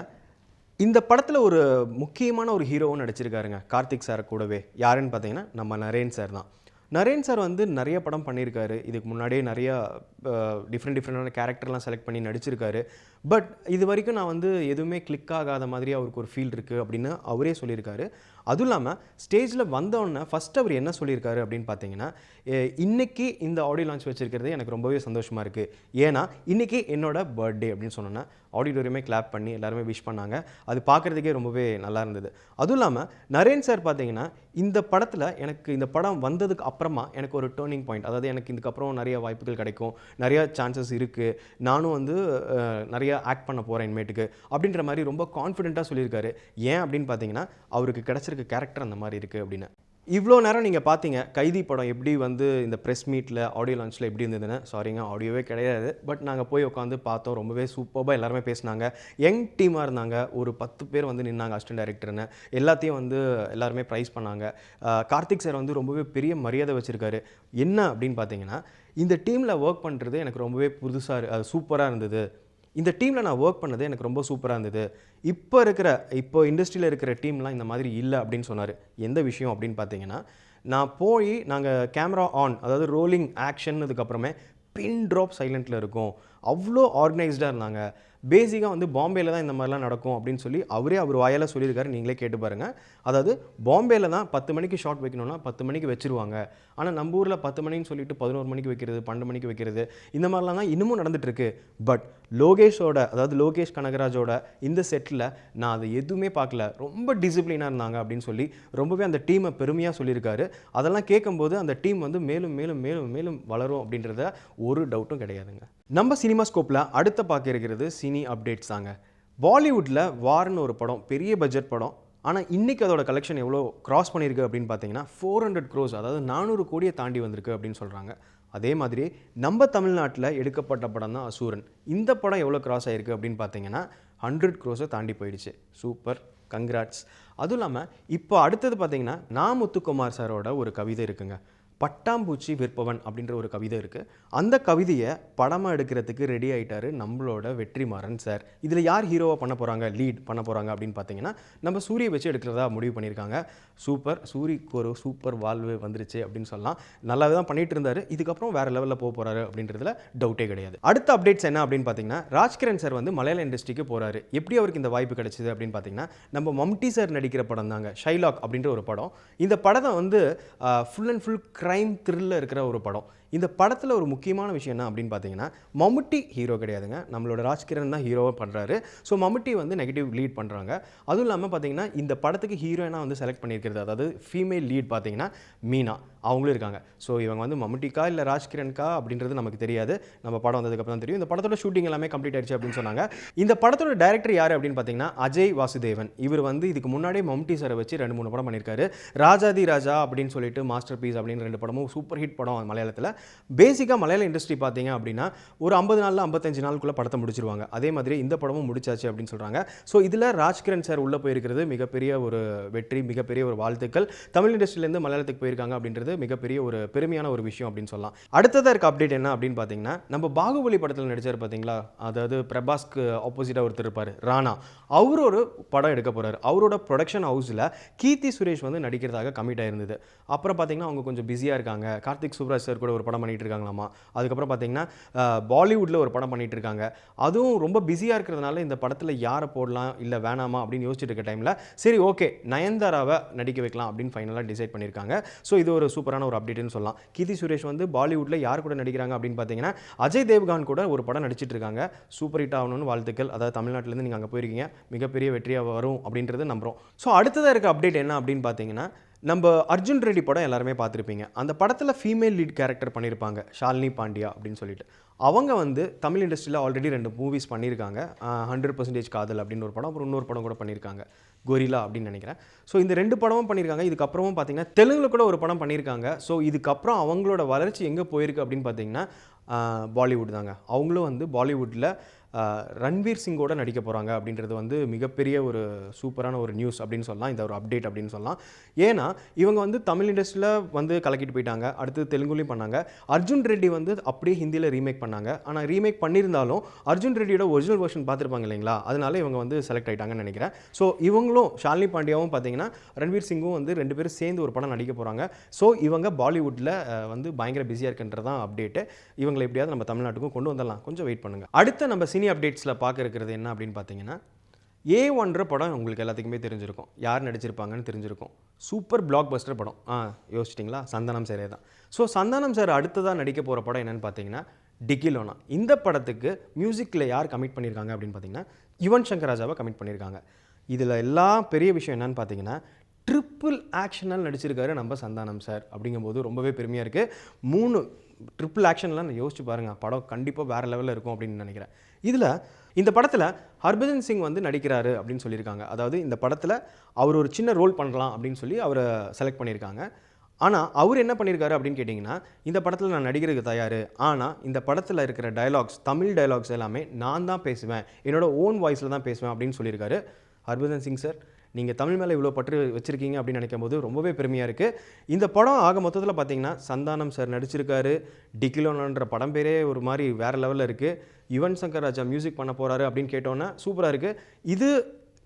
இந்த படத்தில் ஒரு முக்கியமான ஒரு ஹீரோவும் நடிச்சிருக்காருங்க கார்த்திக் சார் கூடவே. யாருன்னு பார்த்தீங்கன்னா நம்ம நரேன் சார் தான். நரேன் சார் வந்து நிறைய படம் பண்ணியிருக்காரு. இதுக்கு முன்னாடியே நிறையா டிஃப்ரெண்டான கேரக்டர்லாம் செலக்ட் பண்ணி நடிச்சிருக்காரு. பட் இது வரைக்கும் நான் வந்து எதுவுமே கிளிக் ஆகாத மாதிரி அவருக்கு ஒரு ஃபீல் இருக்குது அப்படின்னு அவரே சொல்லியிருக்காரு. அதுவும் இல்லாமல் ஸ்டேஜில் வந்தோடனே ஃபஸ்ட் அவர் என்ன சொல்லியிருக்காரு அப்படின்னு பார்த்தீங்கன்னா, இன்னைக்கு இந்த ஆடியோ லான்ச் வச்சிருக்கிறது எனக்கு ரொம்பவே சந்தோஷமாக இருக்குது. ஏன்னா இன்னைக்கு என்னோட பர்த்டே அப்படின்னு சொன்னோன்னே ஆடிட்டோரியமே கிளாப் பண்ணி எல்லாருமே விஷ் பண்ணாங்க. அது பார்க்குறதுக்கே ரொம்பவே நல்லா இருந்தது. அதுவும் இல்லாமல் நரேன் சார் பார்த்தீங்கன்னா, இந்த படத்தில் எனக்கு இந்த படம் வந்ததுக்கு அப்புறமா எனக்கு ஒரு டேர்னிங் பாயிண்ட், அதாவது எனக்கு இதுக்கப்புறம் நிறைய வாய்ப்புகள் கிடைக்கும், நிறைய சான்சஸ் இருக்குது, நானும் வந்து நிறைய ஆக்ட் பண்ண போகிறேன் இனிமேட்டுக்கு அப்படின்ற மாதிரி ரொம்ப கான்ஃபிடென்ட்டாக சொல்லியிருக்காரு. ஏன் அப்படின்னு பார்த்தீங்கன்னா, அவருக்கு கிடச்சிருக்க கேரக்டர் அந்த மாதிரி இருக்குது அப்படின்னு. இவ்வளோ நேரம் நீங்கள் பார்த்தீங்க கைதி படம் எப்படி வந்து இந்த ப்ரெஸ் மீட்டில் ஆடியோ லான்ச்சில் எப்படி இருந்ததுன்னு. சாரிங்க, ஆடியோவே கிடையாது, பட் நாங்கள் போய் உட்காந்து பார்த்தோம். ரொம்பவே சூப்பராக எல்லாருமே பேசினாங்க. யங் டீமாக இருந்தாங்க. ஒரு 10 பேர் வந்து நின்னாங்க அசிஸ்டன்ட் டைரக்டர்னு. எல்லாத்தையும் வந்து எல்லாருமே ப்ரைஸ் பண்ணாங்க. கார்த்திக் சார் வந்து ரொம்பவே பெரிய மரியாதை வச்சுருக்காரு. என்ன அப்படின்னு பார்த்தீங்கன்னா, இந்த டீமில் ஒர்க் பண்ணுறது எனக்கு ரொம்பவே புதுசாக சூப்பராக இருந்தது. இந்த டீமில் நான் ஒர்க் பண்ணது எனக்கு ரொம்ப சூப்பராக இருந்தது. இப்போ இண்டஸ்ட்ரியில் இருக்கிற டீம்லாம் இந்த மாதிரி இல்லை அப்படின்னு சொன்னார். எந்த விஷயம் அப்படின்னு பார்த்தீங்கன்னா, நான் போய் நாங்கள் கேமரா ஆன், அதாவது ரோலிங் ஆக்ஷன்னதுக்கப்புறமே பின் ட்ராப் சைலண்ட்டில் இருக்கும். அவ்வளோ ஆர்கனைஸ்டாக இருந்தாங்க. பேசிக்காக வந்து பாம்பேயில் தான் இந்த மாதிரிலாம் நடக்கும் அப்படின்னு சொல்லி அவர் வாயால் சொல்லியிருக்காரு. நீங்களே கேட்டு பாருங்கள். அதாவது பாம்பேயில் தான் 10 மணிக்கு ஷாட் வைக்கணும்னா 10 மணிக்கு வச்சுருவாங்க. ஆனால் நம்ம ஊரில் 10 மணின்னு சொல்லிட்டு 11 மணிக்கு வைக்கிறது, 12 மணிக்கு வைக்கிறது, இந்த மாதிரிலாம் தான் இன்னமும் நடந்துகிட்ருக்கு. பட் லோகேஷ் கனகராஜோட இந்த செட்டில் நான் அதை எதுவுமே பார்க்கல. ரொம்ப டிசிப்ளினாக இருந்தாங்க அப்படின்னு சொல்லி ரொம்பவே அந்த டீமை பெருமையாக சொல்லியிருக்காரு. அதெல்லாம் கேட்கும்போது அந்த டீம் வந்து மேலும் மேலும் மேலும் மேலும் வளரும் அப்படின்றத ஒரு டவுட்டும் கிடையாதுங்க. நம்ம சினிமா ஸ்கோப்பில் அடுத்த பார்க்க இருக்கிறது சினி அப்டேட்ஸ் தாங்க. பாலிவுட்டில் வார்னு ஒரு படம், பெரிய பட்ஜெட் படம். ஆனால் இன்றைக்கி அதோட கலெக்ஷன் எவ்வளோ கிராஸ் பண்ணியிருக்கு அப்படின்னு பார்த்தீங்கன்னா 400 crores, அதாவது 400 கோடியை தாண்டி வந்திருக்கு அப்படின்னு சொல்கிறாங்க. அதே மாதிரி நம்ம தமிழ்நாட்டில் எடுக்கப்பட்ட படம் தான் அசூரன். இந்த படம் எவ்வளோ கிராஸ் ஆகிருக்கு அப்படின்னு பார்த்தீங்கன்னா 100 crores தாண்டி போயிடுச்சு. Super, congrats. அதுவும் இல்லாமல் இப்போ அடுத்தது பார்த்தீங்கன்னா முத்துக்குமார் சாரோட ஒரு கவிதை இருக்குங்க. பட்டாம்பூச்சி விற்பவன் அப்படின்ற ஒரு கவிதை இருக்குது. அந்த கவிதையை படமாக எடுக்கிறதுக்கு ரெடி ஆகிட்டாரு நம்மளோட வெற்றிமாறன் சார். இதில் யார் ஹீரோவாக பண்ண போகிறாங்க, லீட் பண்ண போகிறாங்க அப்படின்னு பார்த்தீங்கன்னா நம்ம சூரியை வச்சு எடுக்கிறதா முடிவு பண்ணியிருக்காங்க. சூப்பர், சூரிக்கு ஒரு சூப்பர் வாழ்வு வந்துருச்சு அப்படின்னு சொல்லலாம். நல்லாவே தான் பண்ணிட்டு இருந்தார். இதுக்கப்புறம் வேறு லெவலில் போக போகிறாரு அப்படின்றதுல டவுட்டே கிடையாது. அடுத்த அப்டேட்ஸ் என்ன அப்படின்னு பார்த்தீங்கன்னா, ராஜ்கிரண் சார் வந்து மலையாள இண்டஸ்ட்ரிக்கு போகிறாரு. எப்படி அவருக்கு இந்த வாய்ப்பு கிடைச்சிது அப்படின்னு பார்த்தீங்கன்னா, நம்ம மம்டி சார் நடிக்கிற படம் தாங்க ஷைலாக் அப்படின்ற ஒரு படம். இந்த படத்தை வந்து ஃபுல் அண்ட் ஃபுல் க்ரைம் த்ரில்லில் இருக்கிற ஒரு படம். இந்த படத்தில் ஒரு முக்கியமான விஷயம் என்ன அப்படின்னு பார்த்தீங்கன்னா, மம்முட்டி ஹீரோ கிடையாதுங்க, நம்மளோட ராஜ்கிரண் தான் ஹீரோவாக பண்ணுறாரு. ஸோ மம்முட்டி வந்து நெகட்டிவ் லீட் பண்ணுறாங்க. அதுவும் இல்லாமல் பார்த்தீங்கன்னா இந்த படத்துக்கு ஹீரோயினாக வந்து செலக்ட் பண்ணியிருக்கிறது, அதாவது ஃபீமேல் லீட் பார்த்தீங்கன்னா மீனா அவங்களும் இருக்காங்க. ஸோ இவங்க வந்து மம்முட்டிக்கா இல்லை ராஜ்கிரன்கா அப்படின்றது நமக்கு தெரியாது. நம்ம படம் வந்ததுக்கப்புறம் தான் தெரியும். இந்த படத்தோட ஷூட்டிங் எல்லாமே கம்ப்ளீட் ஆயிடுச்சு அப்படின்னு சொன்னாங்க. இந்த படத்தோட டைரக்டர் யார் அப்படின்னு பார்த்தீங்கன்னா அஜய் வாசுதேவன். இவர் வந்து இதுக்கு முன்னாடியே மம்முட்டி சாரை வச்சு 2-3 படம் பண்ணியிருக்காரு. ராஜாதி ராஜா அப்படின்னு சொல்லிட்டு, மாஸ்டர் பீஸ் அப்படின்னு 2 படமும் சூப்பர் ஹிட் படம் மலையாளத்தில். பேசிக்காக மலையாள இண்டஸ்ட்ரி பார்த்தீங்க அப்படின்னா ஒரு 50 நாளில் 55 நாளுக்குள்ளே படத்தை முடிச்சிருவாங்க. அதே மாதிரி இந்த படமும் முடிச்சாச்சு அப்படின்னு சொல்கிறாங்க. ஸோ இதில் ராஜ்கிரண் சார் உள்ளே போயிருக்கிறது மிகப்பெரிய ஒரு வெற்றி, மிகப்பெரிய ஒரு வாழ்த்துக்கள். தமிழ் இண்டஸ்ட்ரியிலேருந்து மலையாளத்துக்கு போயிருக்காங்க அப்படின்றது மிகப்பெரிய ஒரு பெருமையான ஒரு விஷயம் அப்படின்னு சொல்லலாம். அடுத்ததாக இருக்க அப்டேட் என்ன அப்படின்னு பார்த்தீங்கன்னா, நம்ம பாகுபலி படத்தில் நடிச்சார் பார்த்தீங்களா, அதாவது பிரபாஸ்க்கு ஆப்போசிட்டாக ஒருத்தர் இருப்பார், ராணா. அவர் ஒரு படம் எடுக்க போகிறார். அவரோட ப்ரொடக்ஷன் ஹவுஸில் கீர்த்தி சுரேஷ் வந்து நடிக்கிறதாக கமிட் ஆயிருந்தது. அப்புறம் பார்த்தீங்கன்னா அவங்க கொஞ்சம் பிஸியாக இருக்காங்க. கார்த்திக் சுப்ராஜ் சார் கூட ஒரு படம் பண்ணிட்டு இருக்காங்களாமா. அதுக்கப்புறம் பார்த்தீங்கன்னா பாலிவுட்டில் ஒரு படம் பண்ணிட்டு இருக்காங்க. அதுவும் ரொம்ப பிஸியாக இருக்கிறதுனால இந்த படத்தில் யாரை போடலாம் இல்லை வேணாமா அப்படின்னு யோசிச்சுட்டு இருக்க டைமில் சரி ஓகே நயன்தாராவை நடிக்க வைக்கலாம் அப்படின்னு ஃபைனலாக டிசைட் பண்ணியிருக்காங்க. ஸோ இது ஒரு சூப்பரான ஒரு அப்டேட்னு சொல்லலாம். கீர்த்தி சுரேஷ் வந்து பாலிவுட்டில் யார் கூட நடிக்கிறாங்க அப்படின்னு பார்த்தீங்கன்னா அஜய் தேவ்கான் கூட ஒரு படம் நடிச்சிட்டு இருக்காங்க. சூப்பர் ஹிட் ஆகணும்னு வாழ்த்துக்கள். அதாவது தமிழ்நாட்டிலேருந்து நீங்கள் அங்கே போயிருக்கீங்க, மிகப்பெரிய வெற்றியாக வரும் அப்படின்றது நம்புகிறோம். ஸோ அடுத்ததாக இருக்க அப்டேட் என்ன அப்படின்னு பார்த்தீங்கன்னா, நம்ம அர்ஜுன் ரெட்டி படம் எல்லாருமே பார்த்துருப்பீங்க. அந்த படத்தில் ஃபீமேல் லீட் கேரக்டர் பண்ணியிருப்பாங்க ஷாலினி பாண்டியா அப்படின்னு சொல்லிட்டு. அவங்க வந்து தமிழ் இண்டஸ்ட்ரியில் ஆல்ரெடி 2 மூவிஸ் பண்ணியிருக்காங்க. 100% காதல் அப்படின்னு ஒரு படம், அப்புறம் இன்னொரு படம் கூட பண்ணியிருக்காங்க, கொரிலா அப்படின்னு நினைக்கிறேன். ஸோ இந்த 2 படமும் பண்ணியிருக்காங்க. இதுக்கப்புறமும் பார்த்தீங்கன்னா தெலுங்கில் கூட ஒரு படம் பண்ணியிருக்காங்க. ஸோ இதுக்கப்புறம் அவங்களோட வளர்ச்சி எங்கே போயிருக்கு அப்படின்னு பார்த்தீங்கன்னா பாலிவுட் தாங்க. அவங்களும் வந்து பாலிவுட்டில் ரன்வீர் சிங்கோட நடிக்க போகிறாங்க அப்படின்றது வந்து மிகப்பெரிய ஒரு சூப்பரான ஒரு நியூஸ் அப்படின்னு சொல்லலாம். இந்த ஒரு அப்டேட் அப்படின்னு சொல்லலாம். ஏன்னா இவங்க வந்து தமிழ் இண்டஸ்ட்ரியில் வந்து கலக்கிட்டு போயிட்டாங்க. அடுத்து தெலுங்குலையும் பண்ணாங்க. அர்ஜுன் ரெட்டி வந்து அப்படியே ஹிந்தியில் ரீமேக் பண்ணாங்க. ஆனால் ரீமேக் பண்ணியிருந்தாலும் அர்ஜுன் ரெட்டியோட ஒரிஜினல் வெர்ஷன் பார்த்துருப்பாங்க இல்லைங்களா, அதனால இவங்க வந்து செலக்ட் ஆகிட்டாங்கன்னு நினைக்கிறேன். ஸோ இவங்களும் ஷாலினி பாண்டியாவும் பார்த்தீங்கன்னா ரன்வீர் சிங்கும் வந்து 2 பேரும் சேர்ந்து ஒரு படம் நடிக்க போகிறாங்க. ஸோ இவங்க பாலிவுட்டில் வந்து பயங்கர பிஸியாக இருக்குன்றதான் அப்டேட்டு. இவங்களை எப்படியாவது நம்ம தமிழ்நாட்டுக்கும் கொண்டு வந்துடலாம். கொஞ்சம் வெயிட் பண்ணுங்கள். அடுத்த நம்ம சினி அப்டேட்ஸில் பார்க்க இருக்கிறது என்ன அப்படின்னு பார்த்தீங்கன்னா, A1 படம் உங்களுக்கு எல்லாத்துக்குமே தெரிஞ்சிருக்கும். யார் நடிச்சிருப்பாங்கன்னு தெரிஞ்சிருக்கும். சூப்பர் பிளாக் பஸ்டர் படம். யோசிச்சிட்டிங்களா? சந்தானம் சாரே தான். ஸோ சந்தானம் சார் அடுத்ததாக நடிக்க போகிற படம் என்னென்னு பார்த்தீங்கன்னா டிகிலோனா. இந்த படத்துக்கு மியூசிக்கில் யார் கமிட் பண்ணியிருக்காங்க அப்படின்னு பார்த்தீங்கன்னா யுவன் சங்கர் ராஜாவை கமிட் பண்ணியிருக்காங்க. இதில் எல்லாம் பெரிய விஷயம் என்னன்னு பார்த்தீங்கன்னா ட்ரிப்பிள் ஆக்ஷனால் நடிச்சிருக்காரு நம்ம சந்தானம் சார். அப்படிங்கும்போது ரொம்பவே பெருமையாக இருக்குது. 3 ட்ரிப்பிள் ஆக்ஷன்லாம் நான் யோசிச்சு பாருங்கள், படம் கண்டிப்பாக வேறு லெவலில் இருக்கும் அப்படின்னு நினைக்கிறேன். இதில் இந்த படத்தில் ஹர்பஜன் சிங் வந்து நடிக்கிறாரு அப்படின்னு சொல்லியிருக்காங்க. அதாவது இந்த படத்தில் அவர் ஒரு சின்ன ரோல் பண்ணலாம் அப்படின்னு சொல்லி அவரை செலக்ட் பண்ணியிருக்காங்க. ஆனால் அவர் என்ன பண்ணியிருக்காரு அப்படின்னு கேட்டிங்கன்னா, இந்த படத்தில் நான் நடிக்கிறதுக்கு தயார், ஆனால் இந்த படத்தில் இருக்கிற டயலாக்ஸ், தமிழ் டயலாக்ஸ் எல்லாமே நான் தான் பேசுவேன், என்னோட ஓன் வாய்ஸில் தான் பேசுவேன் அப்படின்னு சொல்லியிருக்காரு. ஹர்பஜன் சிங் சார், நீங்கள் தமிழ் மேலே இவ்வளோ பற்று வச்சுருக்கீங்க அப்படின்னு நினைக்கும் போது ரொம்பவே பெருமையாக இருக்குது. இந்த படம் ஆக மொத்தத்தில் பார்த்தீங்கன்னா சந்தானம் சார் நடிச்சிருக்காரு. டிகிலோனான்ற படம் பேரே ஒரு மாதிரி வேறு லெவலில் இருக்குது. யுவன் சங்கர் ராஜா மியூசிக் பண்ண போகிறாரு அப்படின்னு கேட்டோன்னா சூப்பராக இருக்குது. இது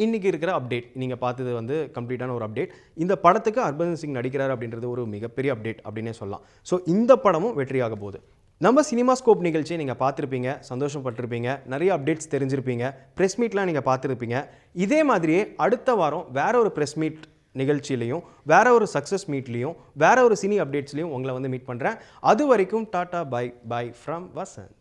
இன்றைக்கி இருக்கிற அப்டேட். நீங்கள் பார்த்தது வந்து கம்ப்ளீட்டான ஒரு அப்டேட். இந்த படத்துக்கு ஹர்பஜன் சிங் நடிக்கிறார் அப்படின்றது ஒரு மிகப்பெரிய அப்டேட் அப்படின்னே சொல்லலாம். ஸோ இந்த படமும் வெற்றியாக போகுது. நம்ம சினிமா ஸ்கோப் நிகழ்ச்சியை நீங்கள் பார்த்துருப்பீங்க, சந்தோஷப்பட்டிருப்பீங்க, நிறைய அப்டேட்ஸ் தெரிஞ்சிருப்பீங்க, ப்ரெஸ் மீட்லாம் நீங்கள் பார்த்துருப்பீங்க. இதே மாதிரியே அடுத்த வாரம் வேற ஒரு ப்ரெஸ் மீட் நிகழ்ச்சியிலையும், வேற ஒரு சக்ஸஸ் மீட்லேயும், வேற ஒரு சினி அப்டேட்ஸ்லையும் உங்களை வந்து மீட் பண்ணுறேன். அது வரைக்கும் tata bye bye from Vasanth.